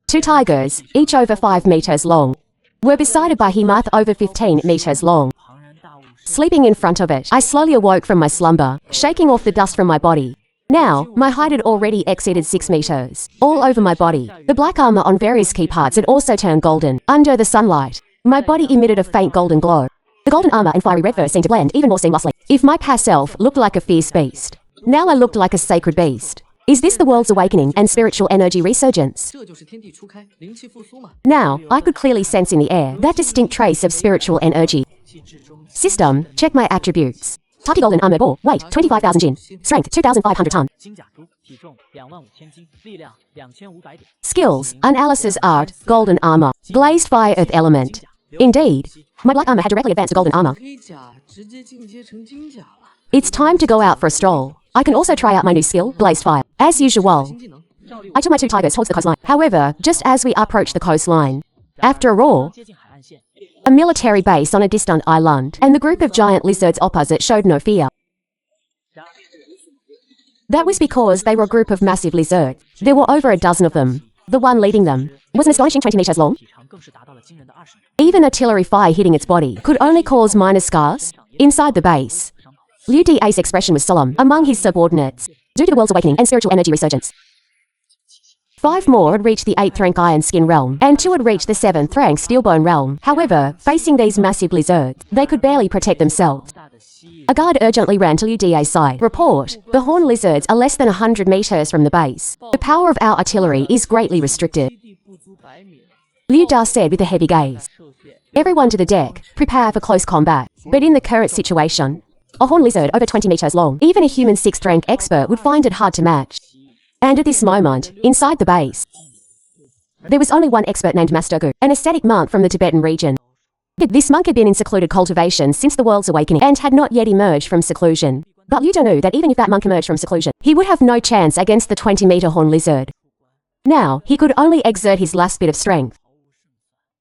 2 tigers, each over 5 meters long, were beside a behemoth over 15 meters long. Sleeping in front of it, I slowly awoke from my slumber, shaking off the dust from my body. Now, my height had already exceeded 6 meters. All over my body, the black armor on various key parts had also turned golden. Under the sunlight, my body emitted a faint golden glow. The golden armor and fiery red fur seemed to blend even more seamlessly. If my past self looked like a fierce beast, now I looked like a sacred beast. Is this the world's awakening and spiritual energy resurgence? Now, I could clearly sense in the air that distinct trace of spiritual energy. System, check my attributes. Tati golden armor ball, weight 25,000 jin, strength 2,500 ton. Skills, analysis art, golden armor, glazed fire earth element. Indeed, my black armor had directly advanced to golden armor. It's time to go out for a stroll. I can also try out my new skill, glazed fire. As usual, I took my 2 tigers towards the coastline. However, just as we approached the coastline, after a roar, a military base on a distant island, and the group of giant lizards opposite showed no fear. That was because they were a group of massive lizards. There were over a dozen of them. The one leading them was an astonishing 20 meters long. Even artillery fire hitting its body could only cause minor scars. Inside the base, Liu Da's expression was solemn among his subordinates, due to the world's awakening and spiritual energy resurgence. 5 more had reached the 8th rank Iron Skin realm, and 2 had reached the 7th rank Steelbone realm. However, facing these massive lizards, they could barely protect themselves. A guard urgently ran to Liu Da's side. Report, the horned lizards are less than 100 meters from the base. The power of our artillery is greatly restricted. Liu Da said with a heavy gaze. Everyone to the deck, prepare for close combat. But in the current situation, a horned lizard over 20 meters long, even a human 6th rank expert would find it hard to match. And at this moment, inside the base, there was only one expert named Master Gu, an ascetic monk from the Tibetan region. This monk had been in secluded cultivation since the world's awakening and had not yet emerged from seclusion. But Liu Da knew that even if that monk emerged from seclusion, he would have no chance against the 20-meter horned lizard. Now, he could only exert his last bit of strength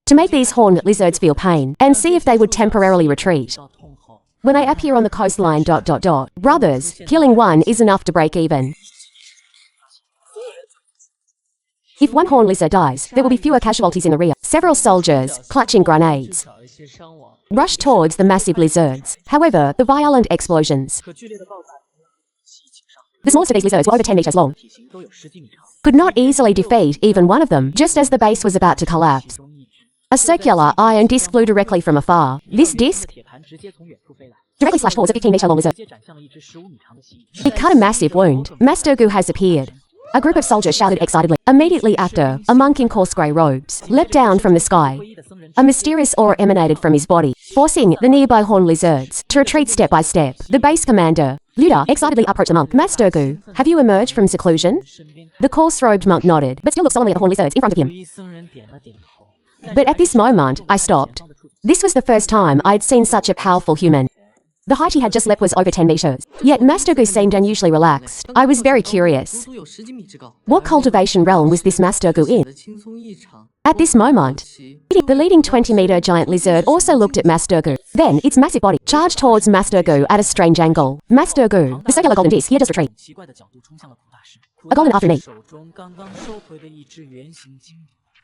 to make these horned lizards feel pain and see if they would temporarily retreat. When I appear on the coastline... Brothers, killing one is enough to break even. If one horned lizard dies, there will be fewer casualties in the rear. Several soldiers, clutching grenades, rushed towards the massive lizards. However, the violent explosions, the smallest of these lizards were over 10 meters long, could not easily defeat even one of them. Just as the base was about to collapse, A circular iron disc flew directly from afar. This disc directly slashed towards a 15-meter-long lizard. It cut a massive wound. Master Gu has appeared. A group of soldiers shouted excitedly. Immediately after, a monk in coarse grey robes leapt down from the sky. A mysterious aura emanated from his body, forcing the nearby horned lizards to retreat step by step. The base commander, Liu Da, excitedly approached the monk. Master Gu, have you emerged from seclusion? The coarse-robed monk nodded, but still looked solemnly at the horned lizards in front of him. But at this moment, I stopped. This was the first time I'd seen such a powerful human. The height he had just leapt was over 10 meters. Yet Master Gu seemed unusually relaxed. I was very curious. What cultivation realm was this Master Gu in? At this moment, the leading 20-meter giant lizard also looked at Master Gu. Then, its massive body charged towards Master Gu at a strange angle. Master Gu, the circular golden disc, he had just retreated. A golden after me.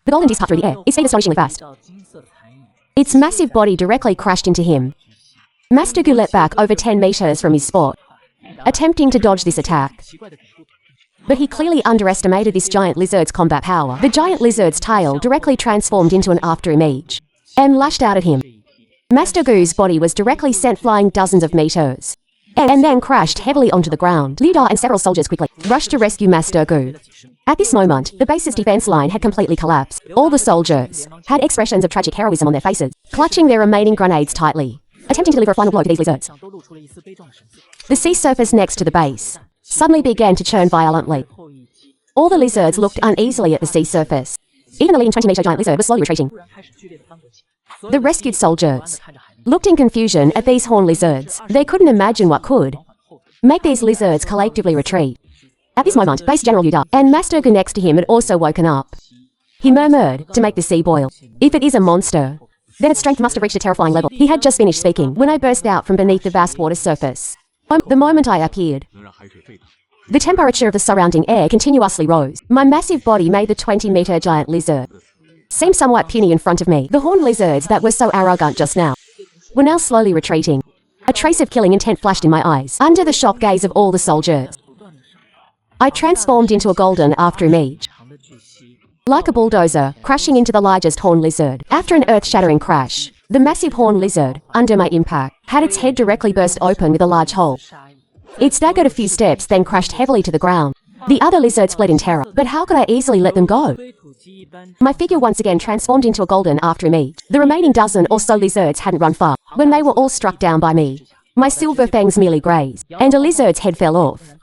The golden disc passed through the air. It stayed astonishingly fast. Its massive body directly crashed into him. Master Gu leapt back over 10 meters from his spot, attempting to dodge this attack. But he clearly underestimated this giant lizard's combat power. The giant lizard's tail directly transformed into an afterimage and lashed out at him. Master Gu's body was directly sent flying dozens of meters and then crashed heavily onto the ground. Liu Da and several soldiers quickly rushed to rescue Master Gu. At this moment, the base's defense line had completely collapsed. All the soldiers had expressions of tragic heroism on their faces, clutching their remaining grenades tightly, attempting to deliver a final blow to these lizards. The sea surface next to the base suddenly began to churn violently. All the lizards looked uneasily at the sea surface. Even the leading 20-meter giant lizard was slowly retreating. The rescued soldiers looked in confusion at these horned lizards. They couldn't imagine what could make these lizards collectively retreat. At this moment, Base General Liu Da and Master Gu next to him had also woken up. He murmured, to make the sea boil. If it is a monster, then its strength must have reached a terrifying level. He had just finished speaking when I burst out from beneath the vast water surface. The moment I appeared, the temperature of the surrounding air continuously rose. My massive body made the 20-meter giant lizard seem somewhat puny in front of me. The horned lizards that were so arrogant just now were now slowly retreating. A trace of killing intent flashed in my eyes. Under the shocked gaze of all the soldiers, I transformed into a golden afterimage, like a bulldozer, crashing into the largest horned lizard. After an earth-shattering crash, the massive horned lizard, under my impact, had its head directly burst open with a large hole. It staggered a few steps, then crashed heavily to the ground. The other lizards fled in terror, but how could I easily let them go? My figure once again transformed into a golden afterimage. The remaining dozen or so lizards hadn't run far when they were all struck down by me. My silver fangs merely grazed, and a lizard's head fell off.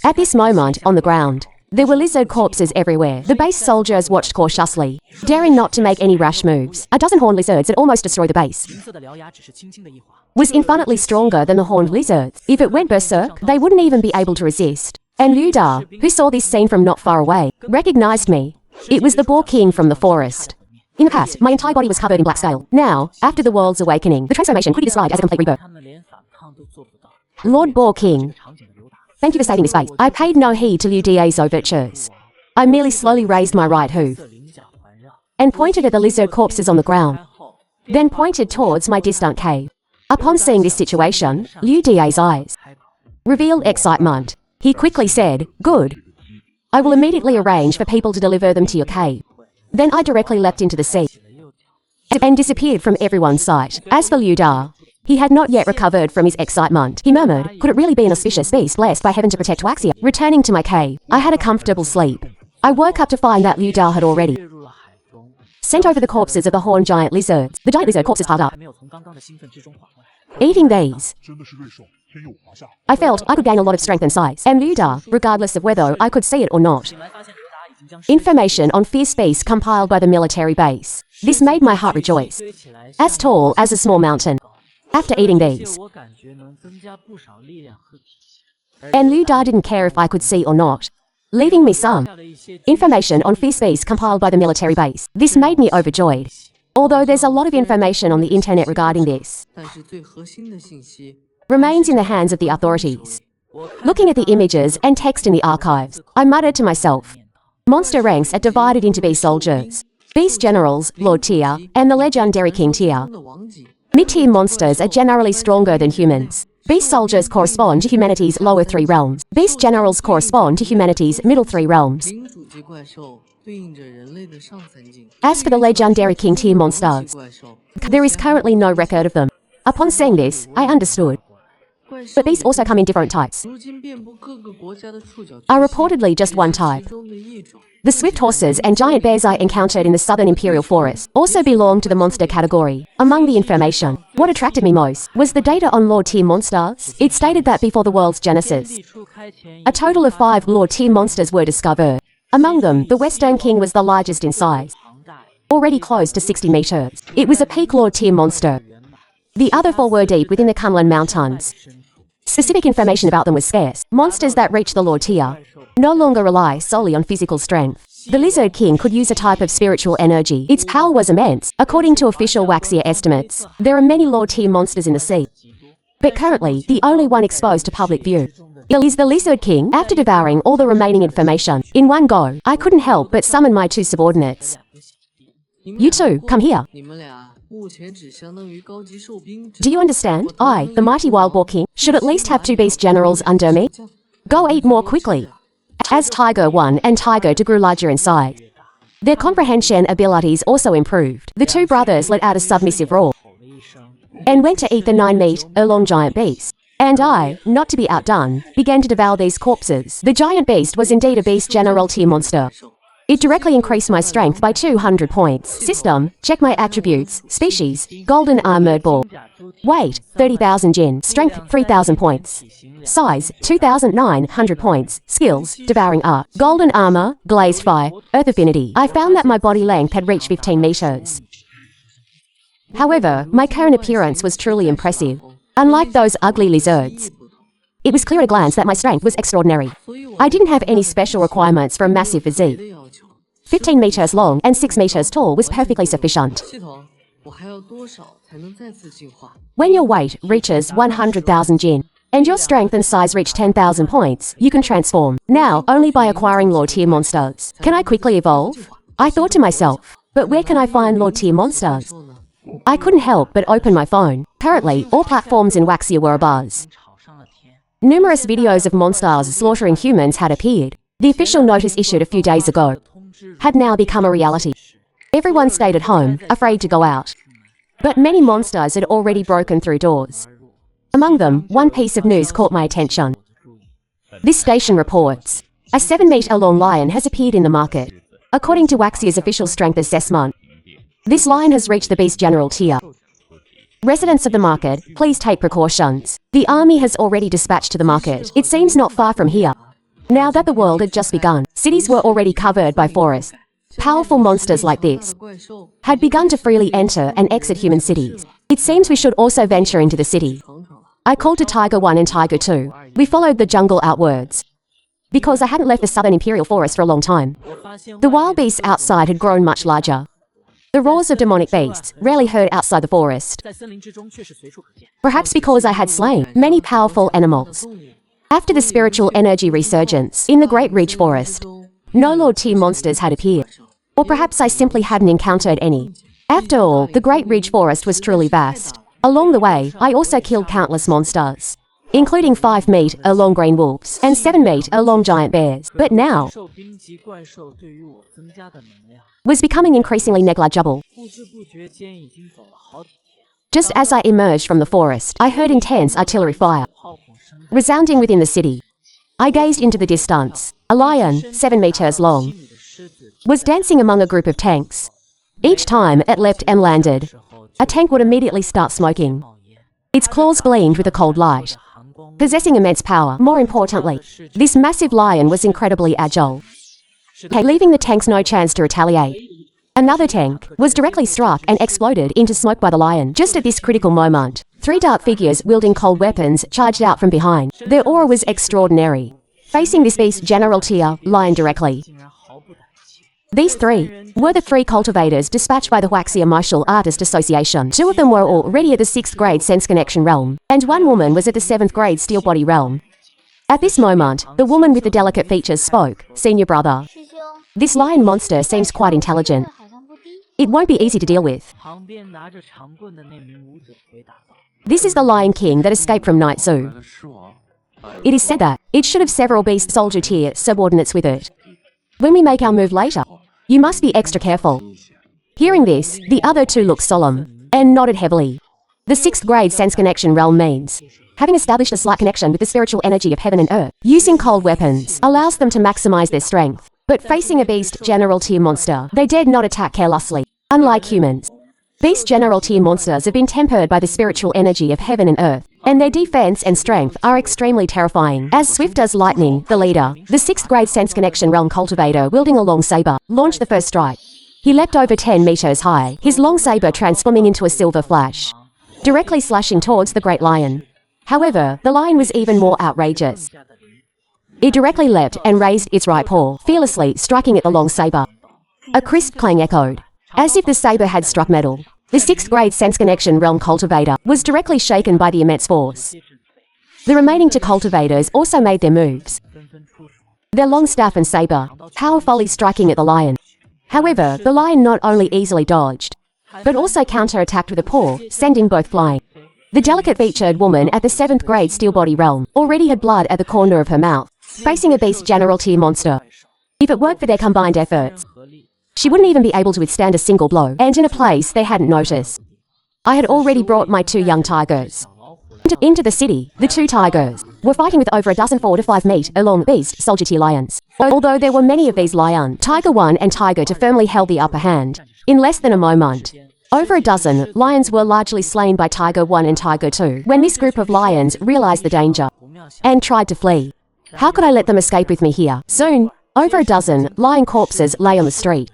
At this moment, on the ground, there were lizard corpses everywhere. The base soldiers watched cautiously, daring not to make any rash moves. A dozen horned lizards that almost destroyed the base was infinitely stronger than the horned lizards. If it went berserk, they wouldn't even be able to resist. And Liu Da, who saw this scene from not far away, recognized me. It was the Boar King from the forest. In the past, my entire body was covered in black scale. Now, after the world's awakening, the transformation could be described as a complete rebirth. Lord Boar King, thank you for saving this face. I paid no heed to Liu Da's overtures. I merely slowly raised my right hoof and pointed at the lizard corpses on the ground, then pointed towards my distant cave. Upon seeing this situation, Liu Da's eyes revealed excitement. He quickly said, "Good. I will immediately arrange for people to deliver them to your cave." Then I directly leapt into the sea and disappeared from everyone's sight. As for Liu Da, he had not yet recovered from his excitement. He murmured, "Could it really be an auspicious beast blessed by heaven to protect Tuaxia?" Returning to my cave, I had a comfortable sleep. I woke up to find that Liu Da had already sent over the corpses of the horned giant lizards. The giant lizard corpses piled up. Eating these, I felt I could gain a lot of strength and size. And Liu Da, regardless of whether I could see it or not. Information on fierce beasts compiled by the military base. This made my heart rejoice. As tall as a small mountain. After eating these, and Liu Da didn't care if I could see or not, leaving me some information on fierce beasts compiled by the military base. This made me overjoyed. Although there's a lot of information on the internet regarding this, remains in the hands of the authorities. Looking at the images and text in the archives, I muttered to myself, monster ranks are divided into beast soldiers, beast generals, Lord Tier, and the legendary King Tier. Mid-tier monsters are generally stronger than humans. Beast soldiers correspond to humanity's lower 3 realms. Beast generals correspond to humanity's middle 3 realms. As for the legendary King tier monsters, there is currently no record of them. Upon seeing this, I understood. But these also come in different types. Are reportedly just one type. The swift horses and giant bears I encountered in the southern imperial forest also belong to the monster category. Among the information, what attracted me most was the data on Lord tier monsters. It stated that before the world's genesis, a total of 5 Lord tier monsters were discovered. Among them, the Western King was the largest in size, already close to 60 meters. It was a peak Lord tier monster. The other 4 were deep within the Kunlun Mountains. Specific information about them was scarce. Monsters that reach the Lord tier no longer rely solely on physical strength. The Lizard King could use a type of spiritual energy. Its power was immense. According to official Waxia estimates, there are many Lord tier monsters in the sea. But currently, the only one exposed to public view is the Lizard King. After devouring all the remaining information in one go, I couldn't help but summon my 2 subordinates. You two, come here. Do you understand? I, the mighty Wild Boar King, should at least have 2 beast generals under me. Go eat more quickly. As Tiger 1 and Tiger 2 grew larger in size, their comprehension abilities also improved. The 2 brothers let out a submissive roar and went to eat the 9-meat, long giant beast. And I, not to be outdone, began to devour these corpses. The giant beast was indeed a beast general tier monster. It directly increased my strength by 200 points. System, check my attributes. Species, golden armored boar. Weight, 30,000 jin. Strength, 3,000 points. Size, 2,900 points. Skills, devouring art. Golden armor, glazed fire, earth affinity. I found that my body length had reached 15 meters. However, my current appearance was truly impressive. Unlike those ugly lizards, it was clear at a glance that my strength was extraordinary. I didn't have any special requirements for a massive physique. 15 meters long and 6 meters tall was perfectly sufficient. When your weight reaches 100,000 jin, and your strength and size reach 10,000 points, you can transform. Now, only by acquiring Lord tier monsters. Can I quickly evolve? I thought to myself, but where can I find Lord tier monsters? I couldn't help but open my phone. Currently, all platforms in Waxia were abuzz. Numerous videos of monsters slaughtering humans had appeared. The official notice issued a few days ago had now become a reality. Everyone stayed at home, afraid to go out. But many monsters had already broken through doors. Among them, one piece of news caught my attention. This station reports, a 7-meter-long lion has appeared in the market. According to Waxia's official strength assessment, this lion has reached the beast general tier. Residents of the market, please take precautions. The army has already dispatched to the market. It seems not far from here. Now that the world had just begun, cities were already covered by forests. Powerful monsters like this had begun to freely enter and exit human cities. It seems we should also venture into the city. I called to Tiger 1 and Tiger 2. We followed the jungle outwards, because I hadn't left the southern imperial forest for a long time. The wild beasts outside had grown much larger. The roars of demonic beasts rarely heard outside the forest. Perhaps because I had slain many powerful animals. After the spiritual energy resurgence in the Great Ridge Forest, no Lord tier monsters had appeared. Or perhaps I simply hadn't encountered any. After all, the Great Ridge Forest was truly vast. Along the way, I also killed countless monsters, including 5-meat, long green wolves, and 7-meat, long giant bears. But now was becoming increasingly negligible. Just as I emerged from the forest, I heard intense artillery fire resounding within the city. I gazed into the distance. A lion, 7 meters long, was dancing among a group of tanks. Each time it leapt and landed, a tank would immediately start smoking. Its claws gleamed with a cold light, possessing immense power. More importantly, this massive lion was incredibly agile, leaving the tanks no chance to retaliate. Another tank was directly struck and exploded into smoke by the lion. Just at this critical moment, 3 dark figures wielding cold weapons charged out from behind. Their aura was extraordinary, facing this beast general tier lion directly. These 3 were the 3 cultivators dispatched by the Waxia Martial Artist Association. 2 of them were already at the 6th grade Sense Connection realm, and 1 woman was at the 7th grade Steel Body realm. At this moment, the woman with the delicate features spoke. Senior brother, this lion monster seems quite intelligent. It won't be easy to deal with. This is the Lion King that escaped from Night Zoo. It is said that it should have several beast soldier tier subordinates with it. When we make our move later, You must be extra careful. Hearing this, the other two looked solemn and nodded heavily. The sixth grade sense connection realm means having established a slight connection with the spiritual energy of heaven and earth. Using cold weapons allows them to maximize their strength. But facing a beast general tier monster, they dared not attack carelessly. Unlike humans, beast general tier monsters have been tempered by the spiritual energy of heaven and earth, and their defense and strength are extremely terrifying. As swift as lightning, the leader, the sixth grade sense connection realm cultivator wielding a long saber, launched the first strike. He leapt over 10 meters high, his long saber transforming into a silver flash, directly slashing towards the great lion. However, the lion was even more outrageous. It directly leapt and raised its right paw, fearlessly striking at the long saber. A crisp clang echoed, as if the saber had struck metal. The sixth grade sense connection realm cultivator was directly shaken by the immense force. The remaining two cultivators also made their moves, their long staff and saber powerfully striking at the lion. However, the lion not only easily dodged, but also counter-attacked with a paw, sending both flying. The delicate-featured woman at the 7th grade steel body realm already had blood at the corner of her mouth, facing a beast general tier monster. If it weren't for their combined efforts, she wouldn't even be able to withstand a single blow, and in a place they hadn't noticed. I had already brought my two young tigers into the city. The two tigers were fighting with over a dozen 4 to 5 meter-long beast soldier tier lions. Although there were many of these lions, Tiger 1 and Tiger 2 firmly held the upper hand. In less than a moment, over a dozen lions were largely slain by Tiger 1 and Tiger 2 when this group of lions realized the danger and tried to flee. How could I let them escape with me here? Soon, over a dozen lion corpses lay on the street.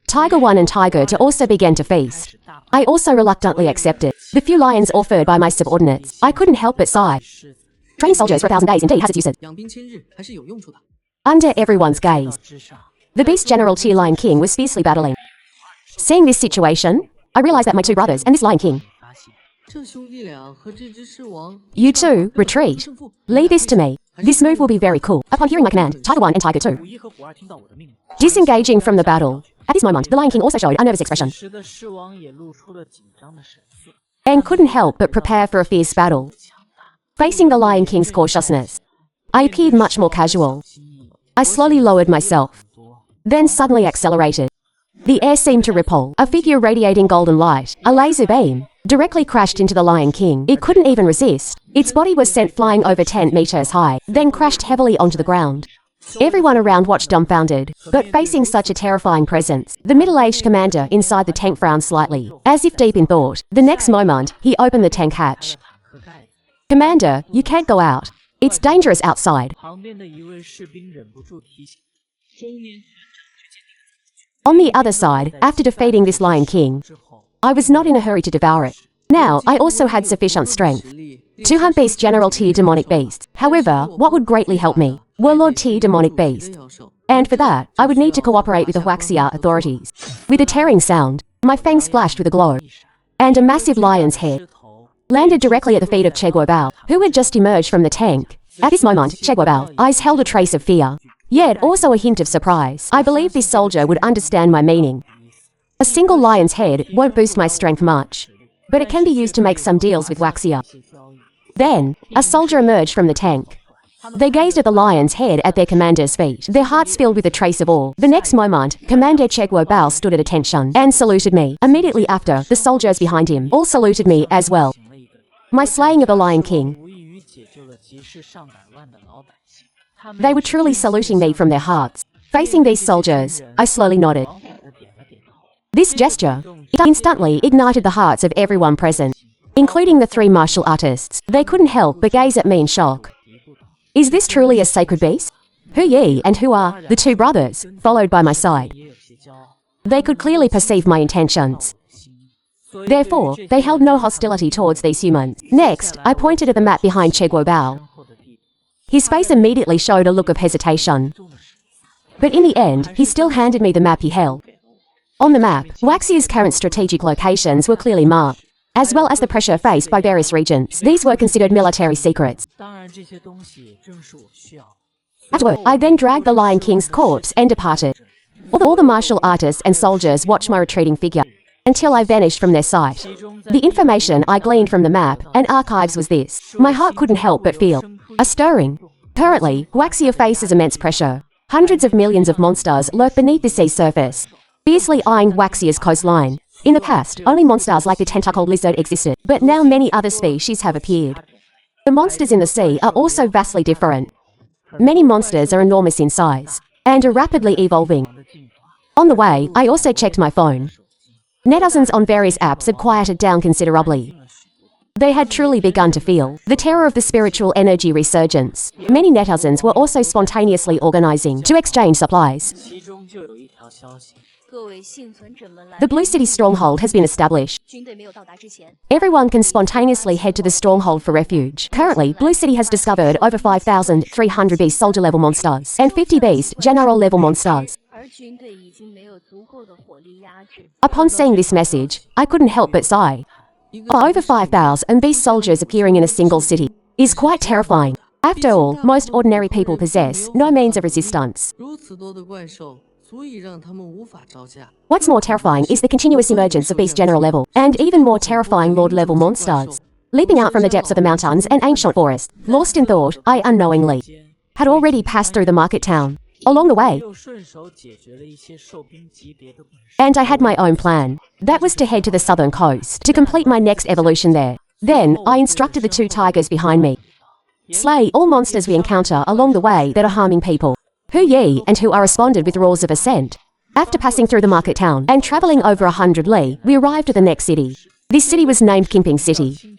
Tiger 1 and Tiger 2 also began to feast. I also reluctantly accepted the few lions offered by my subordinates. I couldn't help but sigh. Training soldiers for 1,000 days indeed has its uses. Under everyone's gaze, the beast general tier Lion King was fiercely battling. Seeing this situation, I realized that my two brothers and this Lion King. You two, retreat. Leave this to me. This move will be very cool. Upon hearing my command, Tiger 1 and Tiger 2 disengaging from the battle. At this moment, the Lion King also showed a nervous expression and couldn't help but prepare for a fierce battle. Facing the Lion King's cautiousness, I appeared much more casual. I slowly lowered myself, then suddenly accelerated. The air seemed to ripple. A figure radiating golden light, a laser beam, directly crashed into the Lion King. It couldn't even resist. Its body was sent flying over 10 meters high, then crashed heavily onto the ground. Everyone around watched dumbfounded, but facing such a terrifying presence, the middle-aged commander inside the tank frowned slightly, as if deep in thought. The next moment, he opened the tank hatch. Commander, you can't go out. It's dangerous outside. On the other side, after defeating this Lion King, I was not in a hurry to devour it. Now, I also had sufficient strength to hunt beast general tier demonic beasts. However, what would greatly help me were Lord tier demonic beast. And for that, I would need to cooperate with the Huaxia authorities. With a tearing sound, my fangs flashed with a glow, and a massive lion's head landed directly at the feet of Che Guobao, who had just emerged from the tank. At this moment, Che Guobao's eyes held a trace of fear, yet also a hint of surprise. I believed this soldier would understand my meaning. A single lion's head won't boost my strength much, but it can be used to make some deals with Huaxia. Then, a soldier emerged from the tank. They gazed at the lion's head at their commander's feet, their hearts filled with a trace of awe. The next moment, Commander Che Guobao stood at attention and saluted me. Immediately after, the soldiers behind him all saluted me as well. My slaying of the Lion King. They were truly saluting me from their hearts. Facing these soldiers, I slowly nodded. This gesture instantly ignited the hearts of everyone present, including the 3 martial artists. They couldn't help but gaze at me in shock. Is this truly a sacred beast? Hu Yi and Hu are the 2 brothers, followed by my side. They could clearly perceive my intentions. Therefore, they held no hostility towards these humans. Next, I pointed at the map behind Che Guobao. His face immediately showed a look of hesitation. But in the end, he still handed me the map he held. On the map, Huaxia's current strategic locations were clearly marked, as well as the pressure faced by various regions. These were considered military secrets. Afterward, I then dragged the Lion King's corpse and departed. All the martial artists and soldiers watched my retreating figure until I vanished from their sight. The information I gleaned from the map and archives was this. My heart couldn't help but feel a stirring. Currently, Huaxia faces immense pressure Hundreds of millions of monsters lurk beneath the sea surface, fiercely eyeing Waxia's coastline. In the past, only monsters like the tentacled lizard existed, but now many other species have appeared. The monsters in the sea are also vastly different. Many monsters are enormous in size and are rapidly evolving. On the way, I also checked my phone. Netizens on various apps had quieted down considerably. They had truly begun to feel the terror of the spiritual energy resurgence. Many netizens were also spontaneously organizing to exchange supplies. The Blue City stronghold has been established. Everyone can spontaneously head to the stronghold for refuge. Currently, Blue City has discovered over 5,300 beast soldier level monsters and 50 beast general level monsters. Upon seeing this message, I couldn't help but sigh. For over 5,000 beast soldiers appearing in a single city is quite terrifying. After all, most ordinary people possess no means of resistance. What's more terrifying is the continuous emergence of beast general level, and even more terrifying lord level monsters. Leaping out from the depths of the mountains and ancient forests, lost in thought, I unknowingly had already passed through the market town. Along the way, and I had my own plan. That was to head to the southern coast, to complete my next evolution there. Then, I instructed the 2 tigers behind me. Slay all monsters we encounter along the way that are harming people. Hu Yi and Hu are responded with roars of ascent. After passing through the market town and traveling over 100 li, we arrived at the next city. This city was named Qingping City.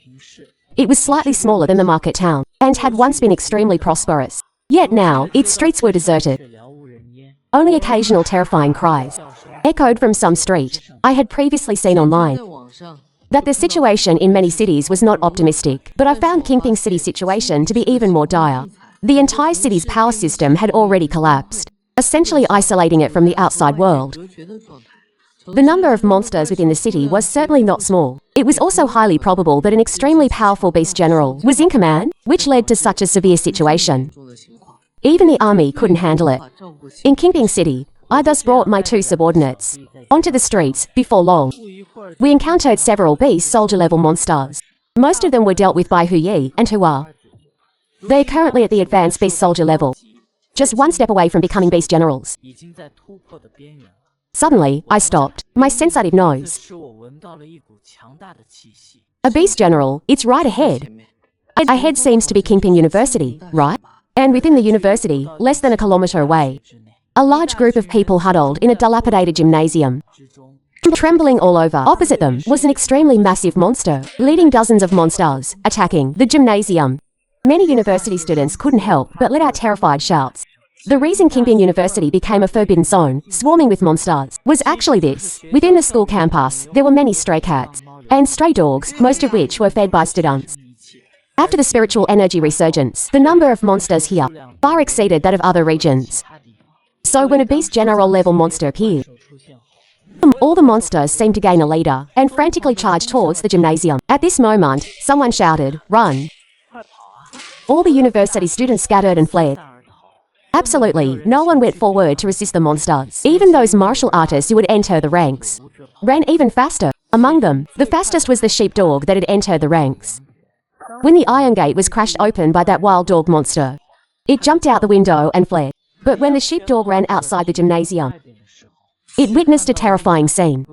It was slightly smaller than the market town, and had once been extremely prosperous. Yet now, its streets were deserted. Only occasional terrifying cries echoed from some street. I had previously seen online that the situation in many cities was not optimistic, but I found Qingping City's situation to be even more dire. The entire city's power system had already collapsed, essentially isolating it from the outside world. The number of monsters within the city was certainly not small. It was also highly probable that an extremely powerful beast general was in command, which led to such a severe situation. Even the army couldn't handle it. In Qingping City, I thus brought my 2 subordinates onto the streets. Before long, we encountered several beast soldier level monsters. Most of them were dealt with by Hu Yi and Hu are. They are currently at the advanced beast soldier level, just one step away from becoming beast generals. Suddenly, I stopped. My sensitive nose. A beast general, it's right ahead. Ahead seems to be Qingping University, right? And within the university, less than a kilometre away, a large group of people huddled in a dilapidated gymnasium. Trembling all over, opposite them, was an extremely massive monster, leading dozens of monsters, attacking the gymnasium. Many university students couldn't help but let out terrified shouts. The reason Qingping University became a forbidden zone, swarming with monsters, was actually this. Within the school campus, there were many stray cats and stray dogs, most of which were fed by students. After the spiritual energy resurgence, the number of monsters here far exceeded that of other regions. So when a beast general level monster appeared, all the monsters seemed to gain a leader and frantically charged towards the gymnasium. At this moment, someone shouted, "Run!" All the university students scattered and fled. Absolutely, no one went forward to resist the monsters. Even those martial artists who would enter the ranks ran even faster. Among them, the fastest was the sheepdog that had entered the ranks. When the iron gate was crashed open by that wild dog monster, it jumped out the window and fled. But when the sheepdog ran outside the gymnasium, it witnessed a terrifying scene.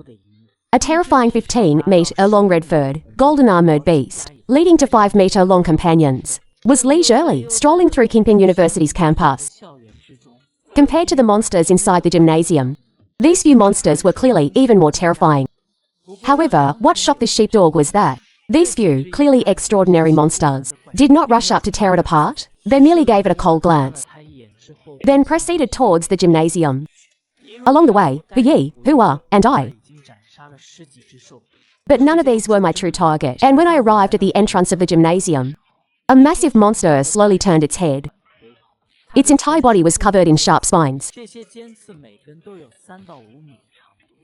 A terrifying 15-metre long red-furred, golden-armoured beast, leading to 5-metre long companions, was leisurely strolling through Qingping University's campus. Compared to the monsters inside the gymnasium, these few monsters were clearly even more terrifying. However, what shocked the sheepdog was that these few, clearly extraordinary monsters did not rush up to tear it apart. They merely gave it a cold glance, then proceeded towards the gymnasium. Along the way, Hu Yi, Hu are, and I. But none of these were my true target, and when I arrived at the entrance of the gymnasium, a massive monster slowly turned its head. Its entire body was covered in sharp spines.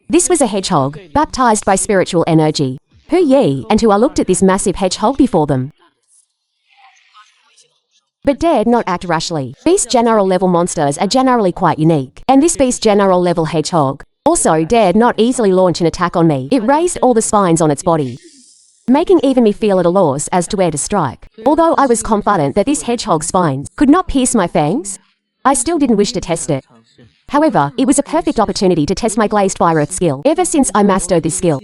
This was a hedgehog, baptized by spiritual energy. Hu Yi and Hu are looked at this massive hedgehog before them, but dared not act rashly. Beast general level monsters are generally quite unique, and this beast general level hedgehog also dared not easily launch an attack on me. It raised all the spines on its body, making even me feel at a loss as to where to strike. Although I was confident that this hedgehog's spines could not pierce my fangs, I still didn't wish to test it. However, it was a perfect opportunity to test my glazed fire earth skill. Ever since I mastered this skill,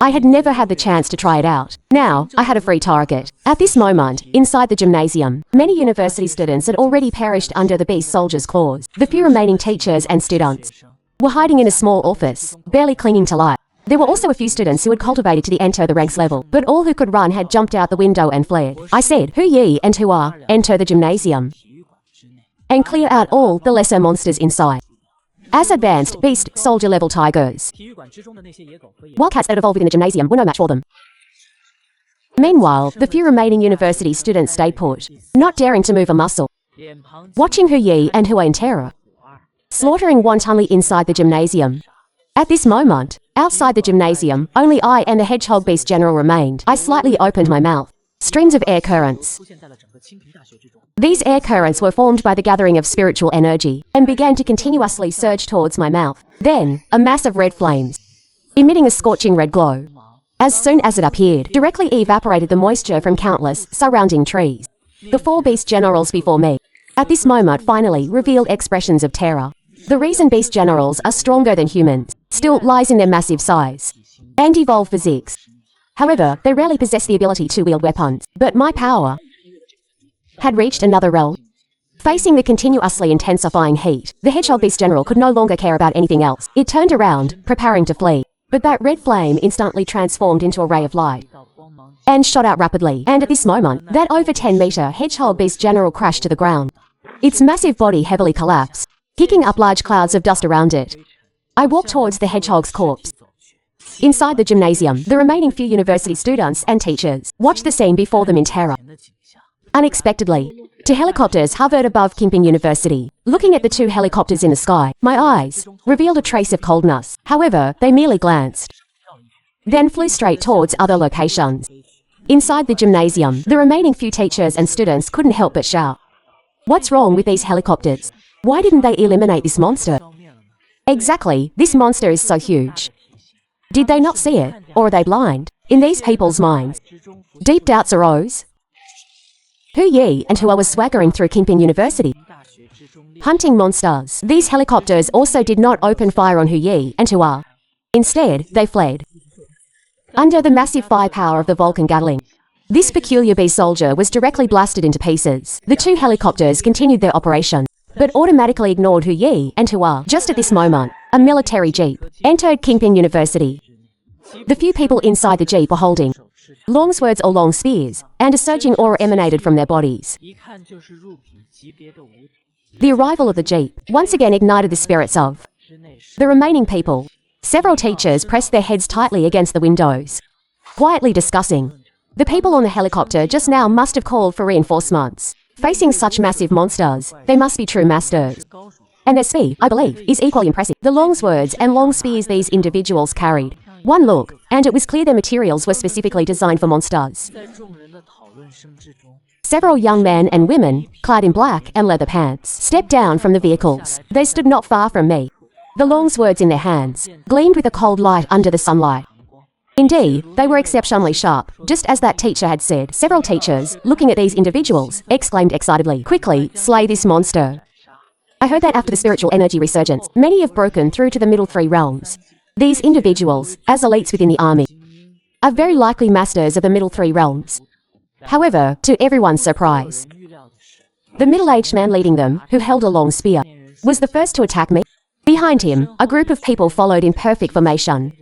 I had never had the chance to try it out. Now, I had a free target. At this moment, inside the gymnasium, many university students had already perished under the beast soldier's claws. The few remaining teachers and students were hiding in a small office, barely clinging to life. There were also a few students who had cultivated to the enter the ranks level, but all who could run had jumped out the window and fled. I said, Hu Yi and Hu are, enter the gymnasium and clear out all the lesser monsters inside. As advanced beast soldier level tigers, wildcats that evolved within the gymnasium were no match for them. Meanwhile, the few remaining university students stayed put, not daring to move a muscle, watching Hu Yi and Hu in terror, slaughtering wantonly inside the gymnasium. At this moment, outside the gymnasium, only I and the hedgehog beast general remained. I slightly opened my mouth. Streams of air currents. These air currents were formed by the gathering of spiritual energy and began to continuously surge towards my mouth. Then, a mass of red flames, emitting a scorching red glow. As soon as it appeared, directly evaporated the moisture from countless surrounding trees. The 4 beast generals before me, at this moment finally revealed expressions of terror. The reason beast generals are stronger than humans still lies in their massive size and evolved physiques. However, they rarely possess the ability to wield weapons, but my power had reached another realm. Facing the continuously intensifying heat, the hedgehog beast general could no longer care about anything else. It turned around, preparing to flee. But that red flame instantly transformed into a ray of light and shot out rapidly. And at this moment, that over 10-meter hedgehog beast general crashed to the ground. Its massive body heavily collapsed, kicking up large clouds of dust around it. I walked towards the hedgehog's corpse. Inside the gymnasium, the remaining few university students and teachers watched the scene before them in terror. Unexpectedly, 2 helicopters hovered above Kimping University. Looking at the 2 helicopters in the sky, my eyes revealed a trace of coldness. However, they merely glanced, then flew straight towards other locations. Inside the gymnasium, the remaining few teachers and students couldn't help but shout, "What's wrong with these helicopters? Why didn't they eliminate this monster? Exactly, this monster is so huge. Did they not see it, or are they blind?" In these people's minds, deep doubts arose. Hu Yi and Hu was swaggering through Kimping University, hunting monsters. These helicopters also did not open fire on Hu Yi and Hu. Instead, they fled under the massive firepower of the Vulcan Gatling. This peculiar beast soldier was directly blasted into pieces. The 2 helicopters continued their operation, but automatically ignored Hu Yi and Hu. Just at this moment, a military jeep entered Kimping University. The few people inside the jeep were holding long swords or long spears, and a surging aura emanated from their bodies. The arrival of the jeep once again ignited the spirits of the remaining people. Several teachers pressed their heads tightly against the windows, quietly discussing. The people on the helicopter just now must have called for reinforcements. Facing such massive monsters, they must be true masters. And their speed, I believe, is equally impressive. The long swords and long spears these individuals carried. One look, and it was clear their materials were specifically designed for monsters. Several young men and women, clad in black and leather pants, stepped down from the vehicles. They stood not far from me. The long swords in their hands gleamed with a cold light under the sunlight. Indeed, they were exceptionally sharp, just as that teacher had said. Several teachers, looking at these individuals, exclaimed excitedly, "Quickly, slay this monster." I heard that after the spiritual energy resurgence, many have broken through to the middle 3 realms. These individuals, as elites within the army, are very likely masters of the middle 3 realms. However, to everyone's surprise, the middle-aged man leading them, who held a long spear, was the first to attack me. Behind him, a group of people followed in perfect formation.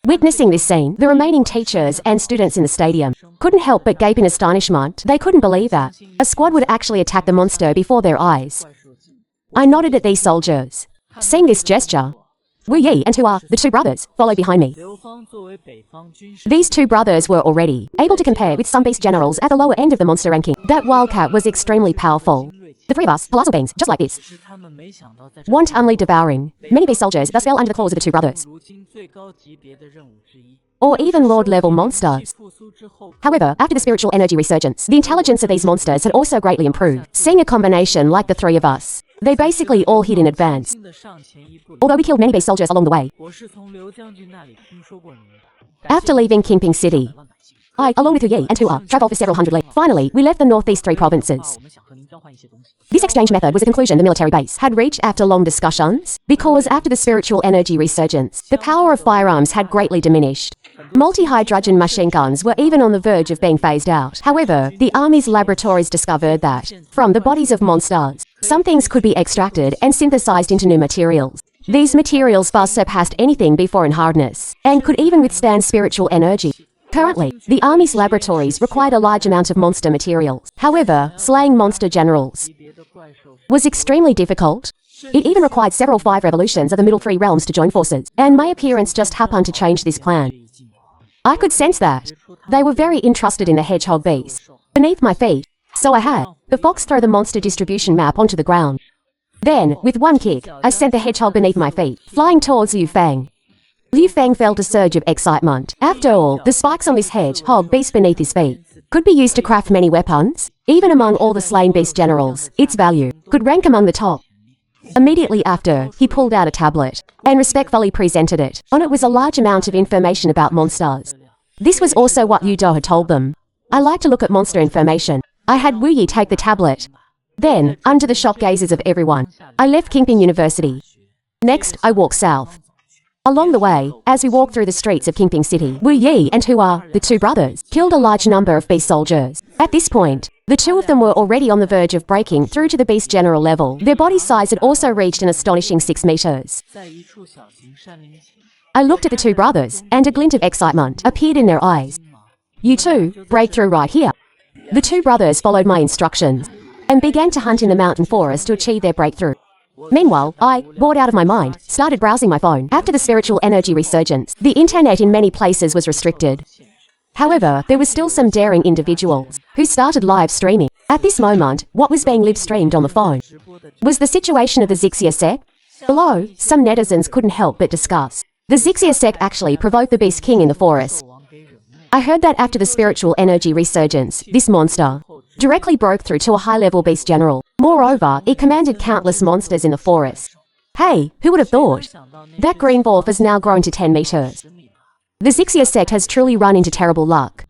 Witnessing this scene, the remaining teachers and students in the stadium couldn't help but gape in astonishment. They couldn't believe that a squad would actually attack the monster before their eyes. I nodded at these soldiers. Seeing this gesture, Wu Yi and Hu, the 2 brothers, followed behind me. These 2 brothers were already able to compare with some beast generals at the lower end of the monster ranking. That wildcat was extremely powerful. The 3 of us, colossal beings, just like this, wantonly devouring. Many beast soldiers thus fell under the claws of the 2 brothers, or even lord-level monsters. However, after the spiritual energy resurgence, the intelligence of these monsters had also greatly improved. Seeing a combination like the 3 of us, they basically all hid in advance. Although we killed many beast soldiers along the way. After leaving Kimping City, I, along with Hu Yi and Hua, traveled for several hundred leagues. Finally, we left the northeast 3 provinces. This exchange method was a conclusion the military base had reached after long discussions, because after the spiritual energy resurgence, the power of firearms had greatly diminished. Multi-hydrogen machine guns were even on the verge of being phased out. However, the army's laboratories discovered that, from the bodies of monsters, some things could be extracted and synthesized into new materials. These materials far surpassed anything before in hardness, and could even withstand spiritual energy. Currently, the army's laboratories required a large amount of monster materials. However, slaying monster generals was extremely difficult. It even required several 5 revolutions of the middle 3 realms to join forces, and my appearance just happened to change this plan. I could sense that they were very interested in the hedgehog beast beneath my feet, so I had the fox throw the monster distribution map onto the ground. Then, with one kick, I sent the hedgehog beneath my feet, flying towards Liu Fang. Liu Fang felt a surge of excitement. After all, the spikes on this hedgehog beast beneath his feet could be used to craft many weapons. Even among all the slain beast generals, its value could rank among the top. Immediately after, he pulled out a tablet and respectfully presented it. On it was a large amount of information about monsters. This was also what Yu Do had told them. I like to look at monster information. I had Wu Yi take the tablet. Then, under the shocked gazes of everyone, I left Qingping University. Next, I walked south. Along the way, as we walked through the streets of Qingping City, Wu Yi and Hua, the 2 brothers, killed a large number of beast soldiers. At this point, the 2 of them were already on the verge of breaking through to the beast general level. Their body size had also reached an astonishing 6 meters. I looked at the 2 brothers, and a glint of excitement appeared in their eyes. You too, break through right here. The 2 brothers followed my instructions and began to hunt in the mountain forest to achieve their breakthrough. Meanwhile, I, bored out of my mind, started browsing my phone. After the spiritual energy resurgence, the internet in many places was restricted. However, there were still some daring individuals who started live streaming. At this moment, what was being live streamed on the phone was the situation of the Zixia sect. Below, some netizens couldn't help but discuss. The Zixia sect actually provoked the Beast King in the forest. I heard that after the spiritual energy resurgence, this monster directly broke through to a high-level beast general. Moreover, it commanded countless monsters in the forest. Hey, who would have thought? That green wolf has now grown to 10 meters. The Zixia sect has truly run into terrible luck.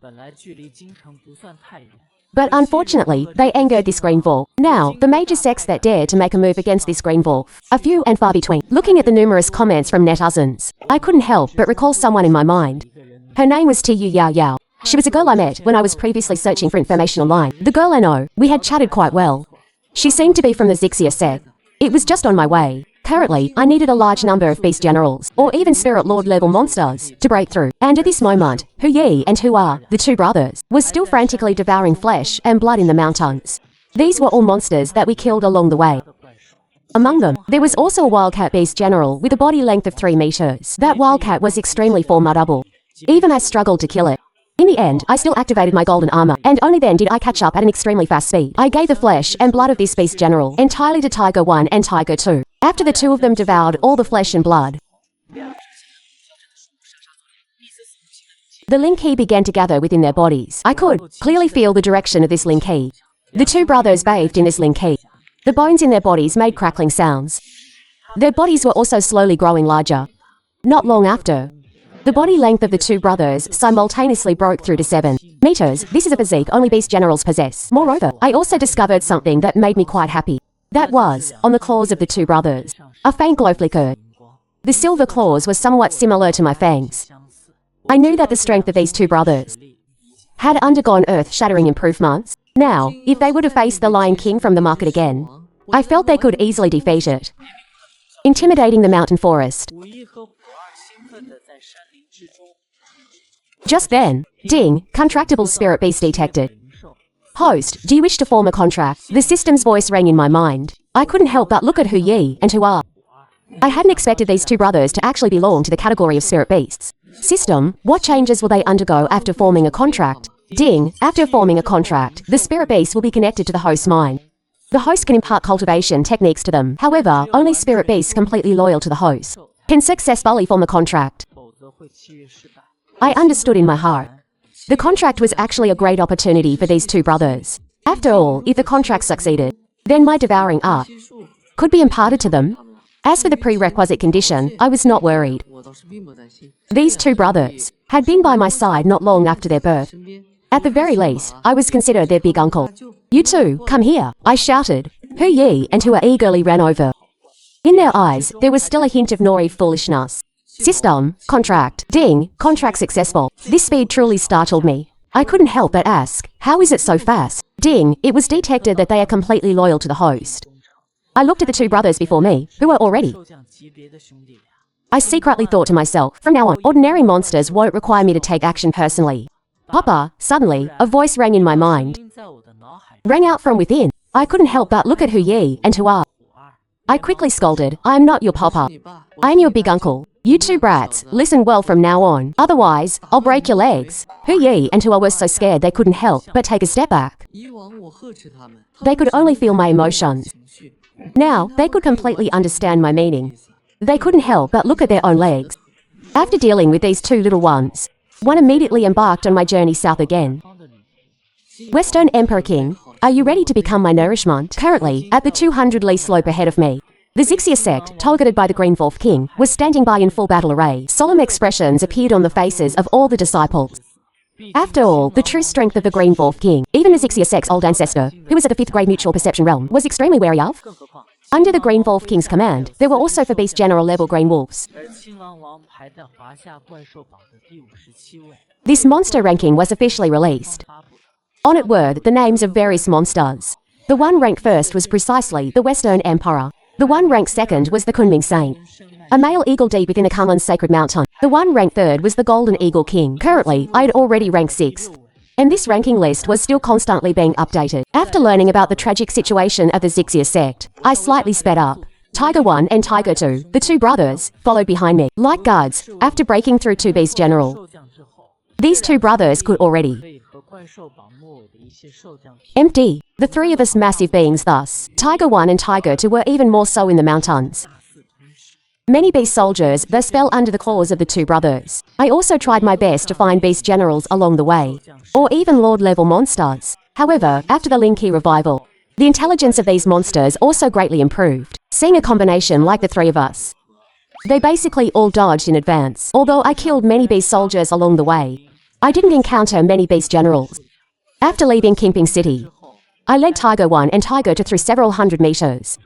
But unfortunately, they angered this green wolf. Now, the major sects that dared to make a move against this green wolf are few and far between. Looking at the numerous comments from netizens, I couldn't help but recall someone in my mind. Her name was Tu Yao Yao. She was a girl I met when I was previously searching for information online. The girl I know, we had chatted quite well. She seemed to be from the Zixia sect. It was just on my way. Currently, I needed a large number of beast generals, or even spirit lord level monsters, to break through. And at this moment, Hu Yi and Hua, the 2 brothers, were still frantically devouring flesh and blood in the mountains. These were all monsters that we killed along the way. Among them, there was also a wildcat beast general with a body length of 3 meters. That wildcat was extremely formidable. Even I struggled to kill it. In the end, I still activated my golden armor, and only then did I catch up at an extremely fast speed. I gave the flesh and blood of this beast general entirely to Tiger 1 and Tiger 2. After the 2 of them devoured all the flesh and blood, the Lin Qi began to gather within their bodies. I could clearly feel the direction of this Lin Qi. The 2 brothers bathed in this Lin Qi. The bones in their bodies made crackling sounds. Their bodies were also slowly growing larger. Not long after, the body length of the 2 brothers simultaneously broke through to 7 meters. This is a physique only beast generals possess. Moreover, I also discovered something that made me quite happy. That was, on the claws of the 2 brothers, a faint glow flickered. The silver claws were somewhat similar to my fangs. I knew that the strength of these 2 brothers had undergone earth-shattering improvements. Now, if they would have faced the Lion King from the market again, I felt they could easily defeat it. Intimidating the mountain forest. Just then, ding, contractable spirit beast detected. Host, do you wish to form a contract? The system's voice rang in my mind. I couldn't help but look at Hu Yi and Hua. I hadn't expected these 2 brothers to actually belong to the category of spirit beasts. System, what changes will they undergo after forming a contract? Ding, after forming a contract, the spirit beast will be connected to the host's mind. The host can impart cultivation techniques to them. However, only spirit beasts completely loyal to the host can successfully form a contract. I understood in my heart. The contract was actually a great opportunity for these 2 brothers. After all, if the contract succeeded, then my devouring art could be imparted to them. As for the prerequisite condition, I was not worried. These 2 brothers had been by my side not long after their birth. At the very least, I was considered their big uncle. "You two, come here," I shouted. Hu Yi and Hua eagerly ran over. In their eyes, there was still a hint of naive foolishness. "System, contract, ding, contract successful." This speed truly startled me. I couldn't help but ask, how is it so fast? Ding, it was detected that they are completely loyal to the host. I looked at the two brothers before me, who were already. I secretly thought to myself, from now on, ordinary monsters won't require me to take action personally. Papa, suddenly, a voice rang in my mind. Rang out from within. I couldn't help but look at Hu Yi and Hua. I quickly scolded, "I am not your papa. I am your big uncle. You two brats, listen well from now on, otherwise, I'll break your legs." Hu Yi and Hua were so scared they couldn't help but take a step back. They could only feel my emotions. Now, they could completely understand my meaning. They couldn't help but look at their own legs. After dealing with these two little ones, one immediately embarked on my journey south again. Western Emperor King, are you ready to become my nourishment? Currently, at the 200-li slope ahead of me, the Xixia sect, targeted by the Green Wolf King, was standing by in full battle array. Solemn expressions appeared on the faces of all the disciples. After all, the true strength of the Green Wolf King, even the Xixia sect's old ancestor, who was at the 5th grade mutual perception realm, was extremely wary of. Under the Green Wolf King's command, there were also for Beast General level Green Wolves. This monster ranking was officially released. On it were the names of various monsters. The one ranked first was precisely the Western Emperor. The one ranked second was the Kunming Saint, a male eagle deep within the Kunlun Sacred Mountain. The one ranked third was the Golden Eagle King. Currently, I had already ranked 6th. And this ranking list was still constantly being updated. After learning about the tragic situation of the Xixia sect, I slightly sped up. Tiger 1 and Tiger 2, the two brothers, followed behind me, like guards, after breaking through to Beast General. These two brothers could already empty the three of us massive beings thus. Tiger 1 and Tiger 2 were even more so in the mountains. Many beast soldiers thus fell under the claws of the two brothers. I also tried my best to find beast generals along the way, or even lord-level monsters. However, after the Lin Key revival, the intelligence of these monsters also greatly improved. Seeing a combination like the three of us, they basically all dodged in advance. Although I killed many beast soldiers along the way, I didn't encounter many beast generals. After leaving Kingping City, I led Tiger 1 and Tiger 2 through several hundred meters.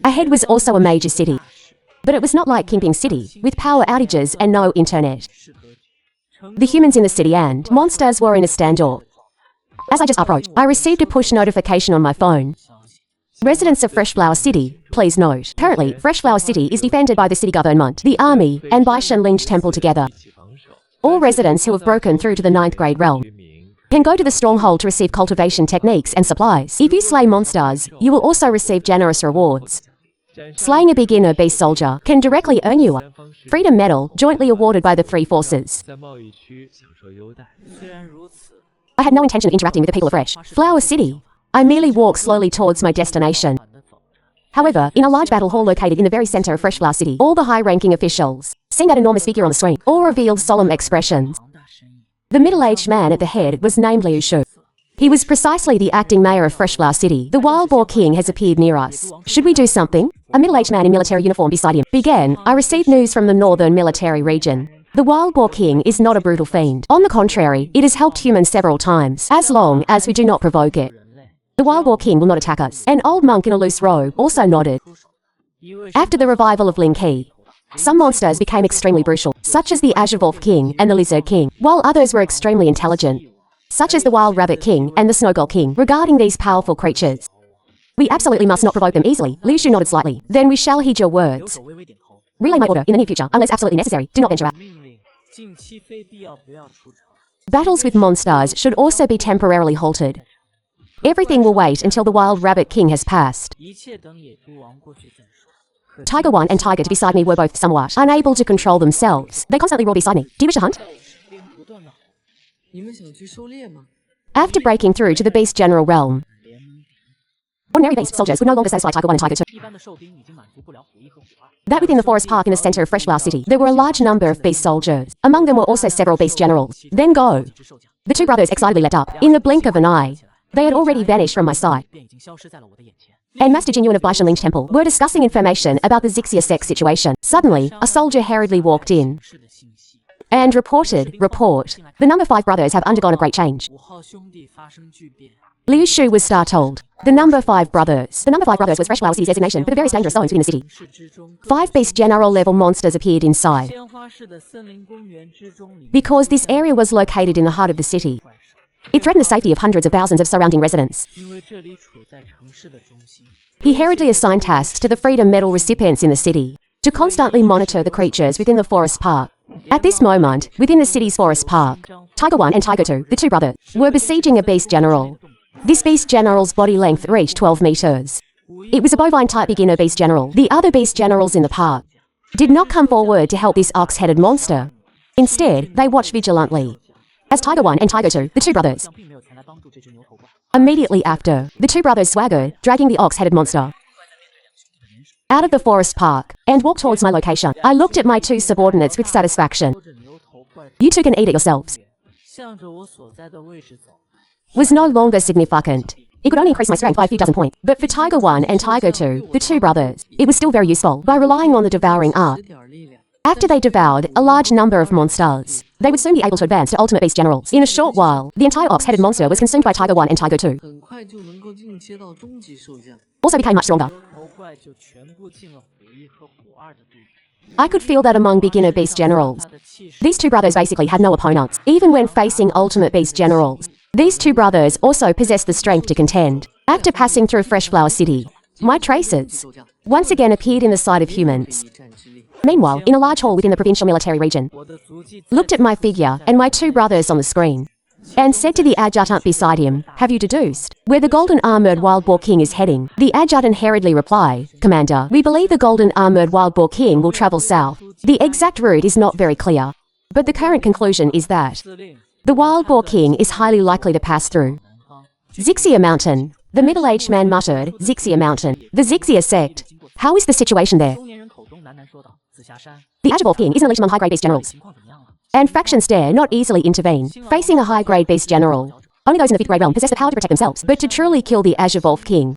Ahead was also a major city, but it was not like Kingping City, with power outages and no internet. The humans in the city and monsters were in a standoff. As I just approached, I received a push notification on my phone. Residents of Freshflower City, please note. Currently, Freshflower City is defended by the city government, the army, and by Shenlinge Temple together. All residents who have broken through to the 9th grade realm can go to the stronghold to receive cultivation techniques and supplies. If you slay monsters, you will also receive generous rewards. Slaying a beginner beast soldier can directly earn you a Freedom Medal, jointly awarded by the three forces. I had no intention of interacting with the people of Freshflower City. I merely walked slowly towards my destination. However, in a large battle hall located in the very center of Freshflower City, all the high-ranking officials, seeing that enormous figure on the screen, all revealed solemn expressions. The middle-aged man at the head was named Liu Shu. He was precisely the acting mayor of Freshflower City. The Wild Boar King has appeared near us. Should we do something? A middle-aged man in military uniform beside him began. I received news from the northern military region. The Wild Boar King is not a brutal fiend. On the contrary, it has helped humans several times, as long as we do not provoke it. The Wild Boar King will not attack us. An old monk in a loose robe also nodded. After the revival of Lin Key, some monsters became extremely brutal, such as the Azure Wolf King and the Lizard King, while others were extremely intelligent, such as the Wild Rabbit King and the Snow Gull King. Regarding these powerful creatures, we absolutely must not provoke them easily. Liu Shu nodded slightly. Then we shall heed your words. Relay my order in the near future, unless absolutely necessary. Do not venture out. Battles with monsters should also be temporarily halted. Everything will wait until the Wild Rabbit King has passed. Tiger 1 and Tiger 2 beside me were both somewhat unable to control themselves. They constantly roared beside me. Do you wish to hunt? After breaking through to the Beast General realm, ordinary beast soldiers would no longer satisfy Tiger 1 and Tiger 2. That within the forest park in the center of Freshflower City, there were a large number of beast soldiers. Among them were also several beast generals. Then go. The two brothers excitedly leapt up. In the blink of an eye, they had already vanished from my sight. And Master Jinyuan of Baishanling Temple were discussing information about the Xixia sect situation. Suddenly, a soldier hurriedly walked in. and report. The number 5 brothers have undergone a great change. Liu Shu was startled. The number 5 brothers was Fresh Flower City's designation for the various dangerous zones within the city. 5 beast general level monsters appeared inside. Because this area was located in the heart of the city, it threatened the safety of hundreds of thousands of surrounding residents. He hurriedly assigned tasks to the Freedom Medal recipients in the city to constantly monitor the creatures within the forest park. At this moment, within the city's forest park, Tiger 1 and Tiger 2, the 2 brothers, were besieging a beast general. This beast general's body length reached 12 meters. It was a bovine-type beginner beast general. The other beast generals in the park did not come forward to help this ox-headed monster. Instead, they watched vigilantly as Tiger 1 and Tiger 2, the 2 brothers. Immediately after, the 2 brothers swaggered, dragging the ox-headed monster out of the forest park and walked towards my location. I looked at my 2 subordinates with satisfaction. You 2 can eat it yourselves. Was no longer significant. It could only increase my strength by a few dozen points. But for Tiger 1 and Tiger 2, the 2 brothers, it was still very useful by relying on the devouring art. After they devoured a large number of monsters, they would soon be able to advance to ultimate beast generals. In a short while, the entire ox-headed monster was consumed by Tiger 1 and Tiger 2. Also became much stronger. I could feel that among beginner beast generals, these 2 brothers basically had no opponents. Even when facing ultimate beast generals, these 2 brothers also possessed the strength to contend. After passing through Fresh Flower City, my traces once again appeared in the sight of humans. Meanwhile, in a large hall within the provincial military region, looked at my figure and my 2 brothers on the screen, and said to the adjutant beside him, "Have you deduced where the golden armoured wild boar king is heading?" The adjutant hurriedly replied, "Commander, we believe the golden armoured wild boar king will travel south. The exact route is not very clear, but the current conclusion is that the wild boar king is highly likely to pass through Zixia Mountain." The middle-aged man muttered, "Zixia Mountain. The Zixia sect. How is the situation there?" The Azure king is an elite among high-grade beast generals, and factions dare not easily intervene. Facing a high-grade beast general, only those in the 5th grade realm possess the power to protect themselves, but to truly kill the Azure Wolf King,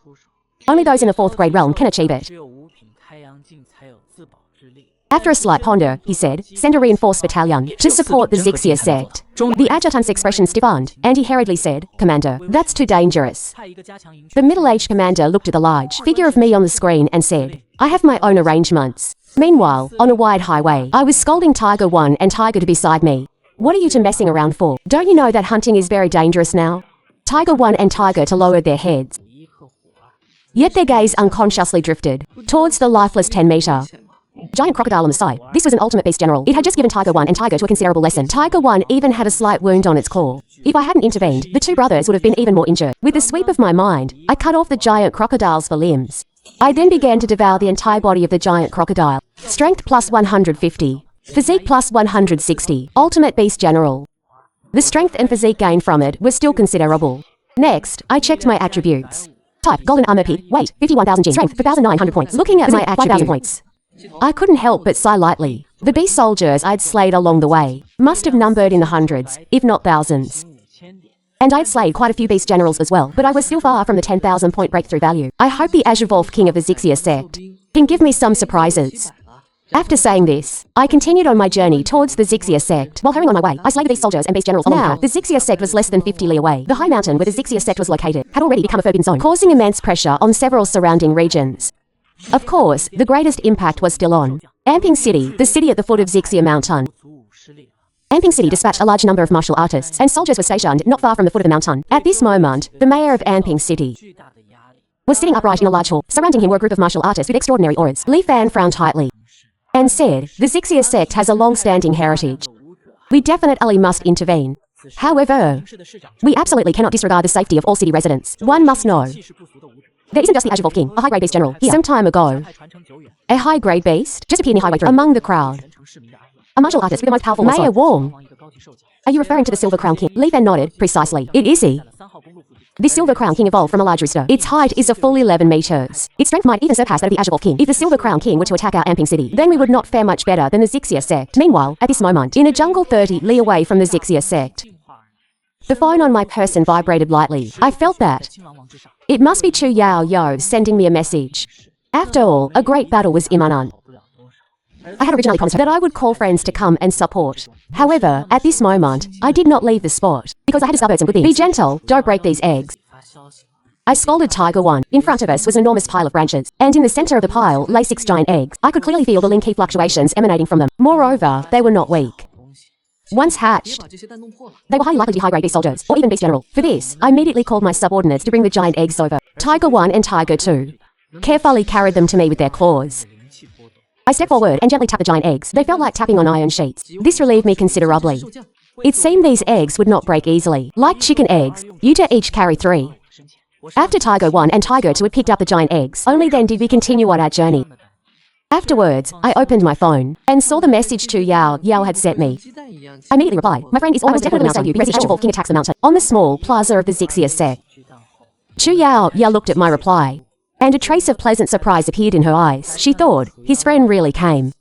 only those in the 4th grade realm can achieve it. After a slight ponder, he said, "Send a reinforced battalion to support the Zixia sect." The adjutant's expression stiffened, and he hurriedly said, "Commander, that's too dangerous." The middle-aged commander looked at the large figure of me on the screen and said, "I have my own arrangements." Meanwhile, on a wide highway, I was scolding Tiger 1 and Tiger 2 beside me. "What are you two messing around for? Don't you know that hunting is very dangerous now?" Tiger 1 and Tiger 2 lowered their heads, yet their gaze unconsciously drifted towards the lifeless 10-meter giant crocodile on the side. This was an ultimate beast general. It had just given Tiger 1 and Tiger 2 a considerable lesson. Tiger 1 even had a slight wound on its claw. If I hadn't intervened, the 2 brothers would have been even more injured. With the sweep of my mind, I cut off the giant crocodiles for limbs. I then began to devour the entire body of the giant crocodile. Strength plus 150. Physique plus 160. Ultimate beast general. The strength and physique gained from it was still considerable. Next, I checked my attributes. Type, golden armor peak, weight, 51,000 G, strength, 4,900 points. Looking at my attributes, points, I couldn't help but sigh lightly. The beast soldiers I'd slayed along the way must have numbered in the hundreds, if not thousands. And I'd slayed quite a few beast generals as well, but I was still far from the 10,000 point breakthrough value. I hope the Azure Wolf King of the Zixia sect can give me some surprises. After saying this, I continued on my journey towards the Zixia sect. While hurrying on my way, I slayed the beast soldiers and beast generals along the path. The Zixia sect was less than 50 li away. The high mountain where the Zixia sect was located had already become a forbidden zone, causing immense pressure on several surrounding regions. Of course, the greatest impact was still on Amping City, the city at the foot of Zixia Mountain. Amping City dispatched a large number of martial artists, and soldiers were stationed not far from the foot of the mountain. At this moment, the mayor of Amping City was sitting upright in a large hall. Surrounding him were a group of martial artists with extraordinary auras. Li Fan frowned tightly and said, "The Zixia sect has a long-standing heritage. We definitely must intervene. However, we absolutely cannot disregard the safety of all city residents. One must know, there isn't just the Azure Wolf King, a high-grade beast general, here. Some time ago, a high-grade beast just appeared near highway through among the crowd. A martial artist with the most powerful Mayor Wong. Are you referring to the Silver Crown King?" Li Fan nodded. "Precisely. It is he. The Silver Crown King evolved from a large rooster. Its height is a full 11 meters. Its strength might even surpass that of the Azure Wolf King. If the Silver Crown King were to attack our Amping City, then we would not fare much better than the Zixia sect." Meanwhile, at this moment, in a jungle 30 li away from the Zixia sect, the phone on my person vibrated lightly. I felt that it must be Chu Yao Yo sending me a message. After all, a great battle was imminent. I had originally promised her that I would call friends to come and support. However, at this moment, I did not leave the spot, because I had discovered some good things. Be gentle, don't break these eggs. I scolded Tiger 1. In front of us was an enormous pile of branches, and in the center of the pile lay 6 giant eggs. I could clearly feel the linky fluctuations emanating from them. Moreover, they were not weak. Once hatched, they were highly likely to be high-grade beast soldiers, or even beast general. For this, I immediately called my subordinates to bring the giant eggs over. Tiger 1 and Tiger 2 carefully carried them to me with their claws. I stepped forward and gently tapped the giant eggs. They felt like tapping on iron sheets. This relieved me considerably. It seemed these eggs would not break easily. Like chicken eggs, you each carry 3. After Tiger 1 and Tiger 2 had picked up the giant eggs, only then did we continue on our journey. Afterwards, I opened my phone and saw the message Chu Yao had sent me. I immediately replied, my friend is almost definitely going to say you because the Asher King attacks the mountain on the small plaza of the Zixia sect. Chu Yao looked at my reply, and a trace of pleasant surprise appeared in her eyes. She thought, his friend really came.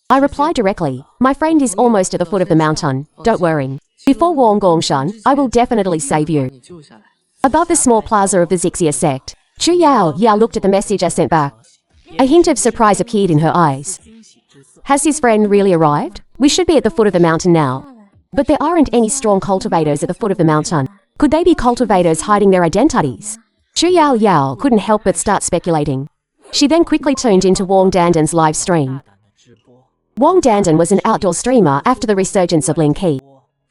I replied directly, my friend is almost at the foot of the mountain, don't worry. Before Wang Gongshan, I will definitely save you. Above the small plaza of the Zixia sect, Chu Yao looked at the message I sent back. A hint of surprise appeared in her eyes. Has his friend really arrived? We should be at the foot of the mountain now. But there aren't any strong cultivators at the foot of the mountain. Could they be cultivators hiding their identities? Chu Yao couldn't help but start speculating. She then quickly tuned into Wang Dandan's live stream. Wang Dandan was an outdoor streamer after the resurgence of Lin Qi.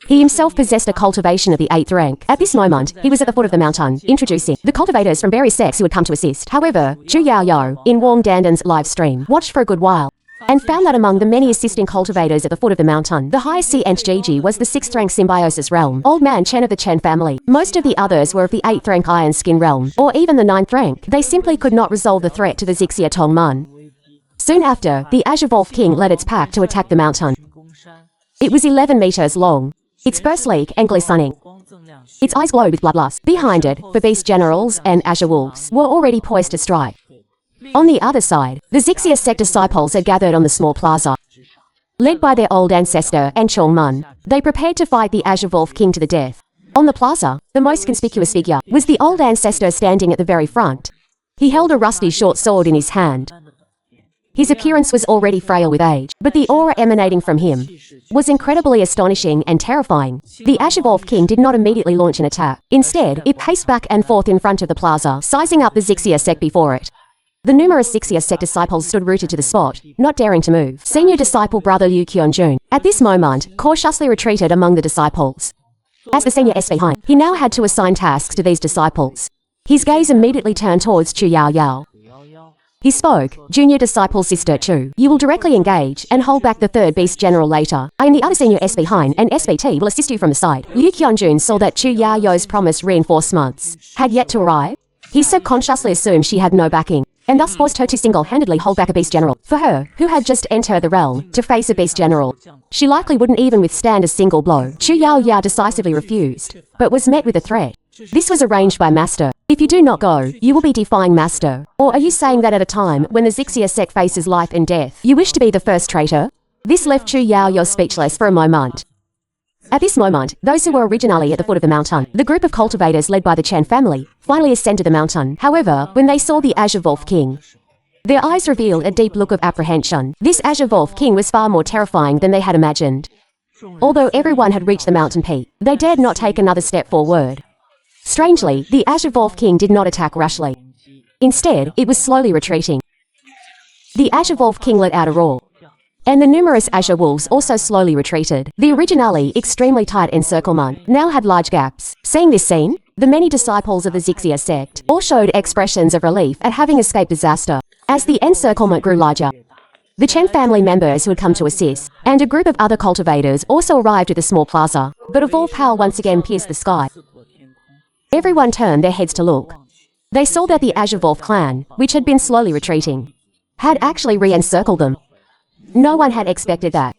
He himself possessed a cultivation of the 8th rank. At this moment, he was at the foot of the mountain, introducing the cultivators from various sects who had come to assist. However, Chu Yao, in Wang Dandan's live stream, watched for a good while, and found that among the many assisting cultivators at the foot of the mountain, the highest CNGG was the 6th rank symbiosis realm, Old Man Chen of the Chen family. Most of the others were of the 8th rank iron skin realm, or even the 9th rank. They simply could not resolve the threat to the Zixia Tongmun. Soon after, the Azure Wolf King led its pack to attack the mountain. It was 11 meters long, its fur sleek and glistening. Its eyes glowed with bloodlust. Behind it, the beast generals and Azure Wolves were already poised to strike. On the other side, the Zixia sect disciples had gathered on the small plaza. Led by their old ancestor and Chongmun, they prepared to fight the Azure Wolf King to the death. On the plaza, the most conspicuous figure was the old ancestor standing at the very front. He held a rusty short sword in his hand. His appearance was already frail with age, but the aura emanating from him was incredibly astonishing and terrifying. The Azure Wolf King did not immediately launch an attack. Instead, it paced back and forth in front of the plaza, sizing up the Zixia sect before it. The numerous Zixia sect disciples stood rooted to the spot, not daring to move. Senior disciple brother Liu Qianjun, at this moment, cautiously retreated among the disciples. As the senior S behind, he now had to assign tasks to these disciples. His gaze immediately turned towards Chu Yao. He spoke, junior disciple sister Chu, you will directly engage and hold back the 3rd beast general later. I and the other senior S behind and SBT will assist you from the side. Liu Qianjun saw that Chu Yao's promised reinforcements had yet to arrive. He subconsciously assumed she had no backing, and thus forced her to single-handedly hold back a beast general. For her, who had just entered the realm, to face a beast general, she likely wouldn't even withstand a single blow. Chu Yao decisively refused, but was met with a threat. This was arranged by Master. If you do not go, you will be defying Master. Or are you saying that at a time when the Zixia sect faces life and death, you wish to be the first traitor? This left Chu Yao speechless for a moment. At this moment, those who were originally at the foot of the mountain, the group of cultivators led by the Chen family, finally ascended the mountain. However, when they saw the Azure Wolf King, their eyes revealed a deep look of apprehension. This Azure Wolf King was far more terrifying than they had imagined. Although everyone had reached the mountain peak, they dared not take another step forward. Strangely, the Azure Wolf King did not attack rashly. Instead, it was slowly retreating. The Azure Wolf King let out a roar, and the numerous Azure Wolves also slowly retreated. The originally extremely tight encirclement now had large gaps. Seeing this scene, the many disciples of the Zixia sect all showed expressions of relief at having escaped disaster. As the encirclement grew larger, the Chen family members who had come to assist, and a group of other cultivators also arrived at the small plaza, but a ball power once again pierced the sky. Everyone turned their heads to look. They saw that the Azure Wolf clan, which had been slowly retreating, had actually re-encircled them. No one had expected that.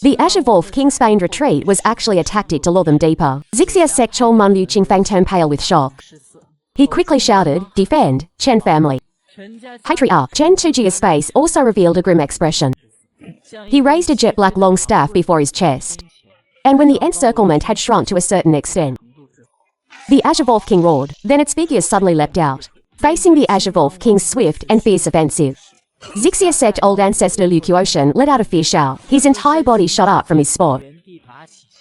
The Azure Wolf King's feigned retreat was actually a tactic to lure them deeper. Zixia sect Chongmun Liu Qingfang turned pale with shock. He quickly shouted, "Defend, Chen family." Patriarch Chen Tujia's face also revealed a grim expression. He raised a jet black long staff before his chest, and when the encirclement had shrunk to a certain extent, the Azure Wolf King roared. Then its figure suddenly leapt out, facing the Azure Wolf King's swift and fierce offensive. Xixia sect old ancestor Liu Qiushan let out a fierce shout. His entire body shot up from his spot,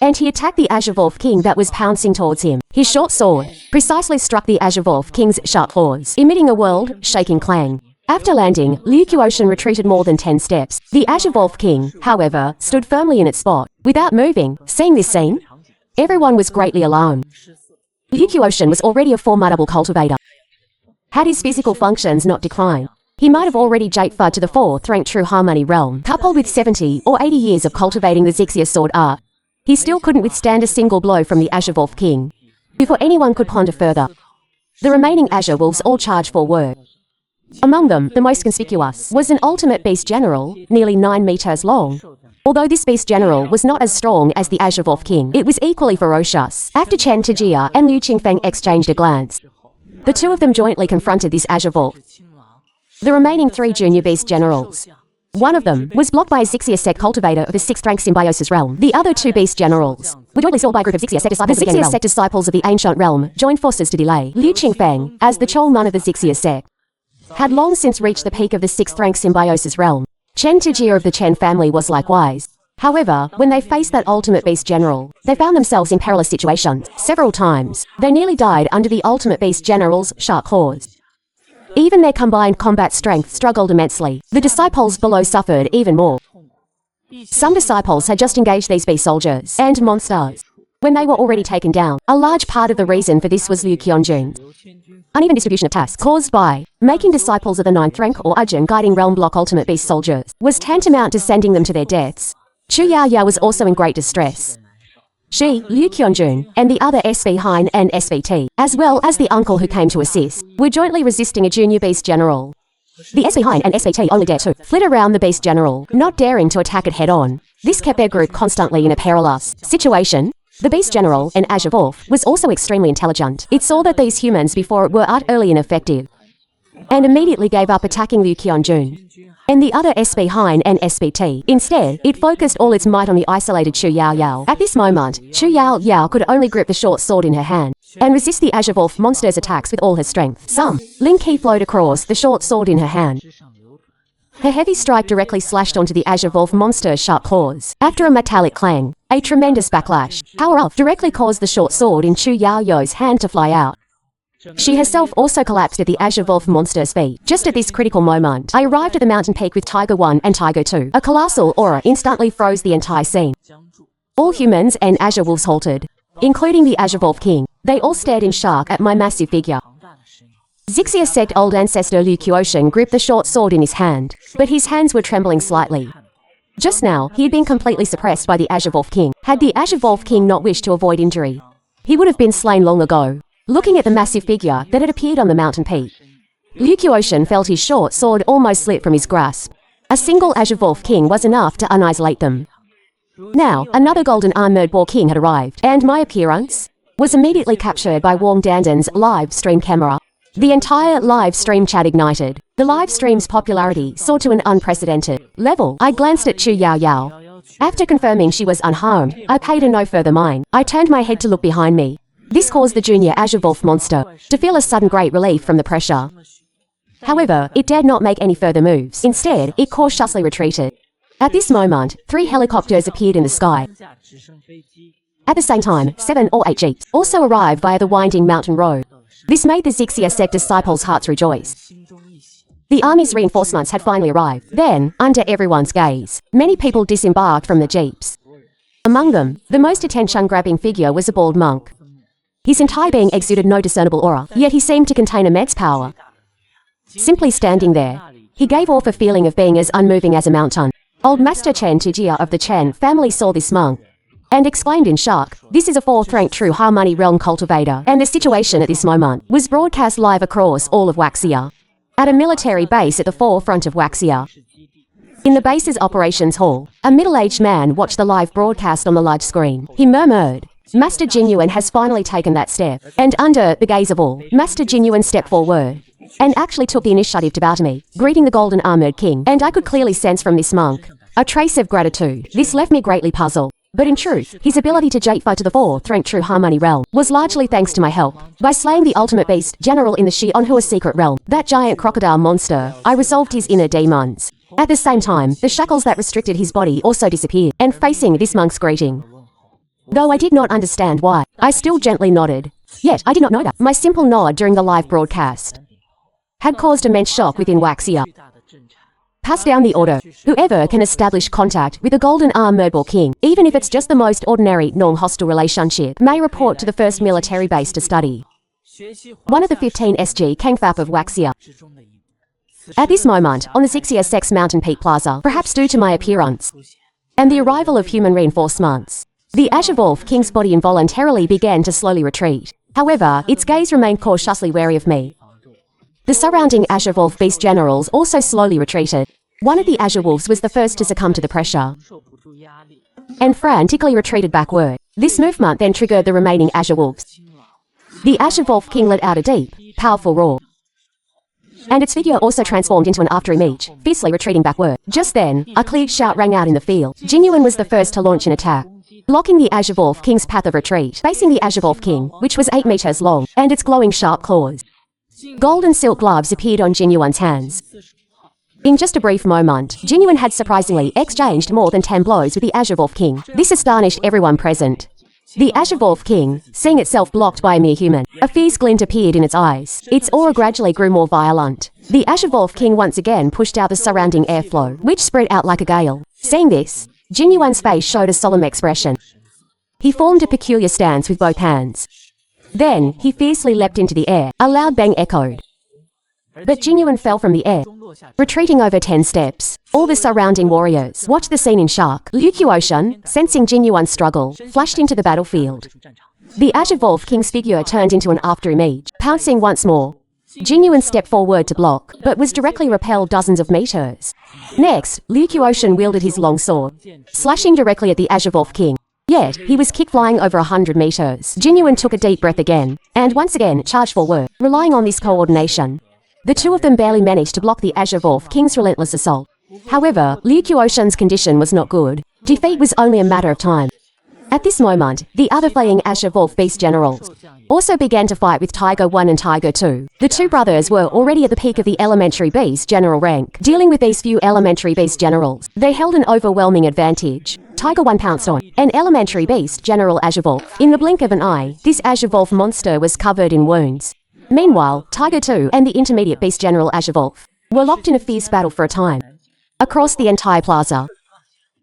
and he attacked the Azure Wolf King that was pouncing towards him. His short sword precisely struck the Azure Wolf King's sharp claws, emitting a world-shaking clang. After landing, Liu Qiushan retreated more than 10 steps. The Azure Wolf King, however, stood firmly in its spot, without moving. Seeing this scene, everyone was greatly alarmed. Liu Qiushan was already a formidable cultivator. Had his physical functions not declined, he might have already Jadefa to the 4th-ranked True Harmony realm. Coupled with 70 or 80 years of cultivating the Xixia sword art, he still couldn't withstand a single blow from the Azure Wolf King. Before anyone could ponder further, the remaining Azure Wolves all charged forward. Among them, the most conspicuous was an ultimate beast general, nearly 9 meters long. Although this beast general was not as strong as the Azure Wolf King, it was equally ferocious. After Chen Tijia and Liu Qingfeng exchanged a glance, the two of them jointly confronted this Azure Wolf. The remaining 3 junior beast generals, one of them was blocked by a Xixia sect cultivator of the 6th-rank Symbiosis realm. The other 2 beast generals were jointly stalled by a group of Xixia sect disciples. The Xixia sect disciples of the ancient realm joined forces to delay. Liu Qingfeng, as the Cholmun of the Xixia sect, had long since reached the peak of the 6th-rank Symbiosis realm. Chen Tijia of the Chen family was likewise. However, when they faced that ultimate beast general, they found themselves in perilous situations. Several times, they nearly died under the ultimate beast general's sharp claws. Even their combined combat strength struggled immensely. The disciples below suffered even more. Some disciples had just engaged these beast soldiers and monsters when they were already taken down. A large part of the reason for this was Liu Qianjun's uneven distribution of tasks caused by making disciples of the 9th rank or Arjun guiding realm block ultimate beast soldiers was tantamount to sending them to their deaths. Chu Yaoyao was also in great distress. She, Liu Qianjun, and the other SV Hein and SVT, as well as the uncle who came to assist, were jointly resisting a junior beast general. The SV Hein and SVT only dared to flit around the beast general, not daring to attack it head-on. This kept their group constantly in a perilous situation. The beast general, an Azure Wolf, was also extremely intelligent. It saw that these humans before it were utterly ineffective, and immediately gave up attacking Liu Qianjun and the other SB Hein and SBT. Instead, it focused all its might on the isolated Chu Yaoyao. At this moment, Chu Yaoyao could only grip the short sword in her hand and resist the Azure Wolf monster's attacks with all her strength. Some Lin Qi flowed across the short sword in her hand. Her heavy strike directly slashed onto the Azure Wolf monster's sharp claws. After a metallic clang, a tremendous backlash, power up, directly caused the short sword in Chu Yaoyao's hand to fly out. She herself also collapsed at the Azure Wolf monster's feet. Just at this critical moment, I arrived at the mountain peak with Tiger 1 and Tiger 2. A colossal aura instantly froze the entire scene. All humans and Azure Wolves halted, including the Azure Wolf King. They all stared in shock at my massive figure. Xixia sect old ancestor Liu Qiushan gripped the short sword in his hand, but his hands were trembling slightly. Just now, he had been completely suppressed by the Azure Wolf King. Had the Azure Wolf King not wished to avoid injury, he would have been slain long ago. Looking at the massive figure that had appeared on the mountain peak, Liu Qiushan felt his short sword almost slip from his grasp. A single Azure Wolf King was enough to unisolate them. Now, another golden armored boar king had arrived, and my appearance was immediately captured by Wang Danden's live stream camera. The entire live stream chat ignited. The live stream's popularity soared to an unprecedented level. I glanced at Chu Yaoyao. After confirming she was unharmed, I paid her no further mind. I turned my head to look behind me. This caused the junior Azure Wolf monster to feel a sudden great relief from the pressure. However, it dared not make any further moves. Instead, it cautiously retreated. At this moment, 3 helicopters appeared in the sky. At the same time, 7 or 8 jeeps also arrived via the winding mountain road. This made the Xixia sect disciples' hearts rejoice. The army's reinforcements had finally arrived. Then, under everyone's gaze, many people disembarked from the jeeps. Among them, the most attention-grabbing figure was a bald monk. His entire being exuded no discernible aura, yet he seemed to contain immense power. Simply standing there, he gave off a feeling of being as unmoving as a mountain. Old Master Chen Tijia of the Chen family saw this monk and exclaimed in shock, "This is a 4th-ranked True Harmony realm cultivator," and the situation at this moment was broadcast live across all of Waxia. At a military base at the forefront of Waxia, in the base's operations hall, a middle-aged man watched the live broadcast on the large screen. He murmured, "Master Jinyuan has finally taken that step." And under the gaze of all, Master Jinyuan stepped forward and actually took the initiative to bow to me, greeting the golden armored king. And I could clearly sense from this monk a trace of gratitude. This left me greatly puzzled. But in truth, his ability to J5 to the 4th rank true harmony realm was largely thanks to my help. By slaying the ultimate beast general in the donghua secret realm, that giant crocodile monster, I resolved his inner demons. At the same time, the shackles that restricted his body also disappeared, and facing this monk's greeting. Though I did not understand why, I still gently nodded. Yet, I did not know that my simple nod during the live broadcast had caused immense shock within Waxia. Pass down the order. Whoever can establish contact with the Golden Armored King, even if it's just the most ordinary, non-hostile relationship, may report to the first military base to study. One of the 15 SG Kangfap of Waxia. At this moment, on the 6ESX Mountain Peak Plaza, perhaps due to my appearance and the arrival of human reinforcements, the Azure Wolf King's body involuntarily began to slowly retreat. However, its gaze remained cautiously wary of me. The surrounding Azure Wolf beast generals also slowly retreated. One of the Azure Wolves was the first to succumb to the pressure and frantically retreated backward. This movement then triggered the remaining Azure Wolves. The Azure Wolf King let out a deep, powerful roar, and its figure also transformed into an after-image, fiercely retreating backward. Just then, a clear shout rang out in the field. Jinyuan was the first to launch an attack, blocking the Azure Wolf King's path of retreat, facing the Azure Wolf King, which was 8 meters long, and its glowing sharp claws. Golden silk gloves appeared on Jinyuan's hands. In just a brief moment, Jinyuan had surprisingly exchanged more than 10 blows with the Azure Wolf King. This astonished everyone present. The Azure Wolf King, seeing itself blocked by a mere human, a fierce glint appeared in its eyes. Its aura gradually grew more violent. The Azure Wolf King once again pushed out the surrounding airflow, which spread out like a gale. Seeing this, Jinyuan's face showed a solemn expression. He formed a peculiar stance with both hands. Then, he fiercely leapt into the air. A loud bang echoed. But Jinyuan fell from the air, retreating over 10 steps. All the surrounding warriors watched the scene in shock. Liu Qiuoshan, sensing Jinyuan's struggle, flashed into the battlefield. The Azure Wolf King's figure turned into an after-image, pouncing once more. Jinyuan stepped forward to block, but was directly repelled dozens of meters. Next, Liu Qiuoshan wielded his long sword, slashing directly at the Azure Wolf King. Yet, he was kick flying over 100 meters. Jinyuan took a deep breath again, and once again charged forward, relying on this coordination. The two of them barely managed to block the Azure Wolf King's relentless assault. However, Liu Qiuoshan's condition was not good. Defeat was only a matter of time. At this moment, the other fleeing Azure Wolf beast generals also began to fight with Tiger 1 and Tiger 2. The two brothers were already at the peak of the elementary beast general rank. Dealing with these few elementary beast generals, they held an overwhelming advantage. Tiger 1 pounced on an elementary beast general Azure Wolf. In the blink of an eye, this Azure Wolf monster was covered in wounds. Meanwhile, Tiger 2 and the intermediate beast general Azure Wolf were locked in a fierce battle for a time. Across the entire plaza,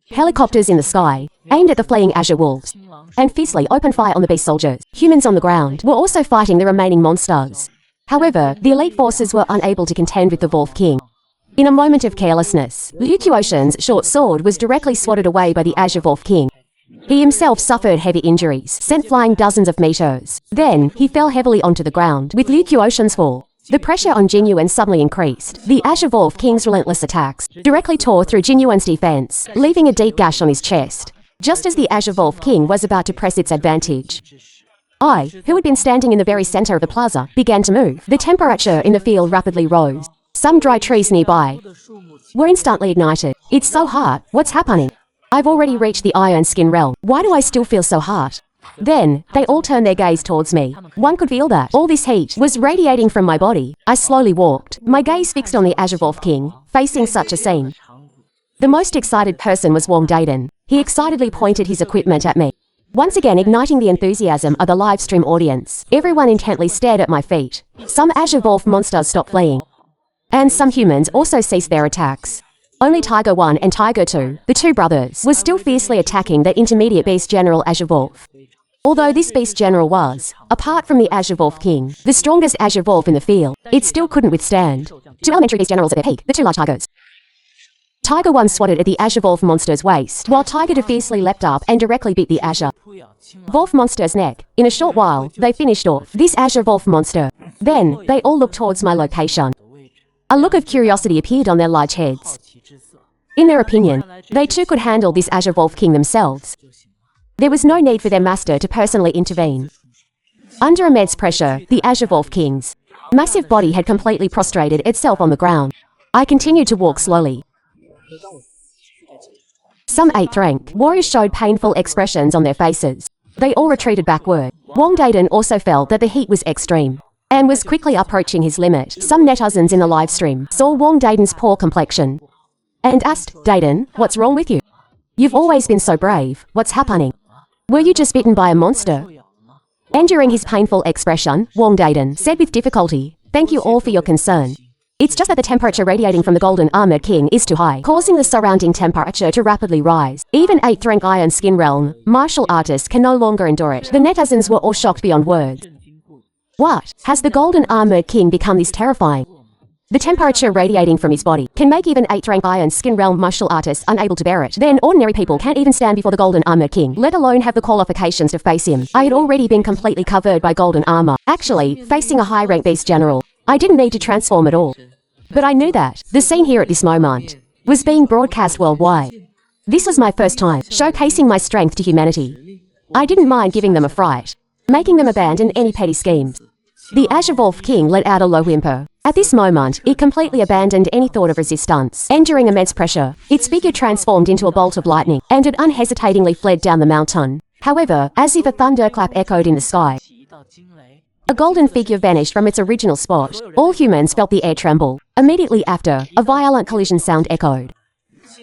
helicopters in the sky aimed at the fleeing Azure Wolves and fiercely opened fire on the beast soldiers. Humans on the ground were also fighting the remaining monsters. However, the elite forces were unable to contend with the Wolf King. In a moment of carelessness, Liu Qiuoshan's short sword was directly swatted away by the Azure Wolf King. He himself suffered heavy injuries, sent flying dozens of meters. Then, he fell heavily onto the ground. With Liu Qiuoshan's fall, the pressure on Jinyuan suddenly increased. The Azure Wolf King's relentless attacks directly tore through Jinyuan's defense, leaving a deep gash on his chest, just as the Azure Wolf King was about to press its advantage. I, who had been standing in the very center of the plaza, began to move. The temperature in the field rapidly rose. Some dry trees nearby were instantly ignited. It's so hot. What's happening? I've already reached the iron skin realm. Why do I still feel so hot? Then, they all turned their gaze towards me. One could feel that all this heat was radiating from my body. I slowly walked, my gaze fixed on the Azure Wolf King, facing such a scene. The most excited person was Wong Daiden. He excitedly pointed his equipment at me, once again igniting the enthusiasm of the live stream audience. Everyone intently stared at my feet. Some Azure Wolf monsters stopped fleeing, and some humans also ceased their attacks. Only Tiger 1 and Tiger 2, the two brothers, were still fiercely attacking the intermediate beast general Azure Wolf. Although this beast general was, apart from the Azure Wolf King, the strongest Azure Wolf in the field, it still couldn't withstand two elementary beast generals at their peak, the two large tigers. Tiger 1 swatted at the Azure Wolf monster's waist, while Tiger 2 fiercely leapt up and directly beat the Azure Wolf monster's neck. In a short while, they finished off this Azure Wolf monster. Then, they all looked towards my location. A look of curiosity appeared on their large heads. In their opinion, they too could handle this Azure Wolf King themselves. There was no need for their master to personally intervene. Under immense pressure, the Azure Wolf King's massive body had completely prostrated itself on the ground. I continued to walk slowly. Some 8th rank warriors showed painful expressions on their faces. They all retreated backward. Wang Daden also felt that the heat was extreme and was quickly approaching his limit. Some netizens in the live stream saw Wang Daden's poor complexion and asked, "Daden, what's wrong with you? You've always been so brave. What's happening? Were you just bitten by a monster?" Enduring his painful expression, Wang Daden said with difficulty, "Thank you all for your concern. It's just that the temperature radiating from the golden armored king is too high, causing the surrounding temperature to rapidly rise. Even 8th rank Iron Skin Realm martial artists can no longer endure it." The netizens were all shocked beyond words. What? Has the golden armored king become this terrifying? The temperature radiating from his body can make even 8th rank Iron Skin Realm martial artists unable to bear it. Then ordinary people can't even stand before the golden armored king, let alone have the qualifications to face him. I had already been completely covered by golden armor. Actually, facing a high rank beast general, I didn't need to transform at all. But I knew that the scene here at this moment was being broadcast worldwide. This was my first time showcasing my strength to humanity. I didn't mind giving them a fright, making them abandon any petty schemes. The Azure Wolf King let out a low whimper. At this moment, it completely abandoned any thought of resistance. Enduring immense pressure, its figure transformed into a bolt of lightning, and it unhesitatingly fled down the mountain. However, as if a thunderclap echoed in the sky, a golden figure vanished from its original spot. All humans felt the air tremble. Immediately after, a violent collision sound echoed.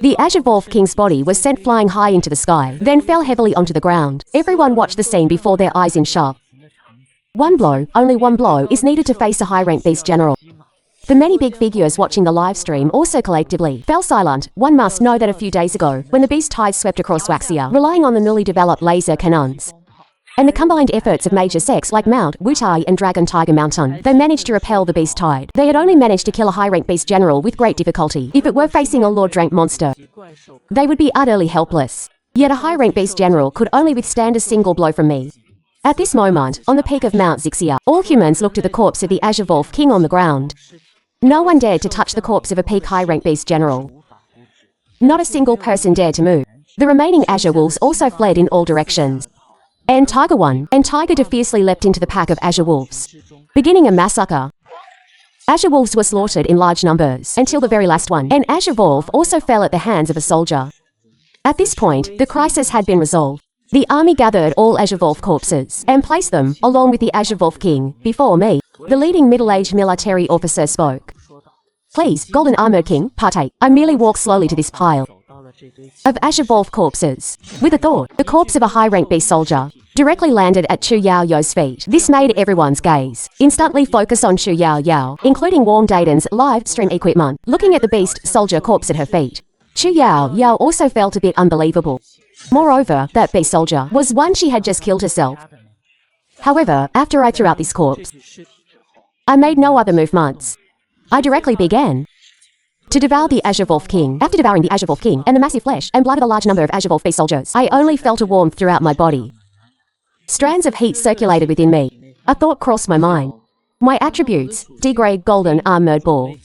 The Azure Wolf King's body was sent flying high into the sky, then fell heavily onto the ground. Everyone watched the scene before their eyes in shock. One blow, only one blow, is needed to face a high-rank beast general. The many big figures watching the live stream also collectively fell silent. One must know that a few days ago, when the beast tide swept across Waxia, relying on the newly developed laser cannons and the combined efforts of major sects like Mount Wutai and Dragon Tiger Mountain, they managed to repel the beast tide. They had only managed to kill a high-rank beast general with great difficulty. If it were facing a Lord-rank monster, they would be utterly helpless. Yet a high-rank beast general could only withstand a single blow from me. At this moment, on the peak of Mount Zixia, all humans looked at the corpse of the Azure Wolf King on the ground. No one dared to touch the corpse of a peak high-rank beast general. Not a single person dared to move. The remaining Azure Wolves also fled in all directions. And Tiger 1 and Tiger 2 fiercely leapt into the pack of Azure Wolves, beginning a massacre. Azure Wolves were slaughtered in large numbers, until the very last one. An Azure Wolf also fell at the hands of a soldier. At this point, the crisis had been resolved. The army gathered all Azure Wolf corpses and placed them, along with the Azure Wolf King, before me. The leading middle-aged military officer spoke. "Please, Golden Armored King, partake." I merely walked slowly to this pile of Azure Wolf corpses. With a thought, the corpse of a high-rank beast soldier directly landed at Chu Yao Yao's feet. This made everyone's gaze instantly focus on Chu Yao Yao, including Wang Daden's live stream equipment. Looking at the beast soldier corpse at her feet, Chu Yao Yao also felt a bit unbelievable. Moreover, that beast soldier was one she had just killed herself. However, after I threw out this corpse, I made no other movements. I directly began to devour the Azure Wolf King. After devouring the Azure Wolf King and the massive flesh and blood of a large number of Azure Wolf beast soldiers, I only felt a warmth throughout my body. Strands of heat circulated within me. A thought crossed my mind. My attributes: D-grade golden armored ball.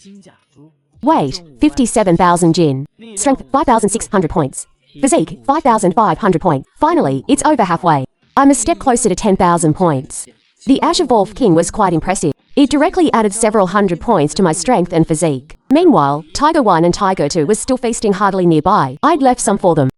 Weight: 57,000 Jin. Strength: 5,600 points. Physique: 5,500 points. Finally, it's over halfway. I'm a step closer to 10,000 points. The Azure Wolf King was quite impressive. It directly added several hundred points to my strength and physique. Meanwhile, Tiger 1 and Tiger 2 was still feasting heartily nearby. I'd left some for them.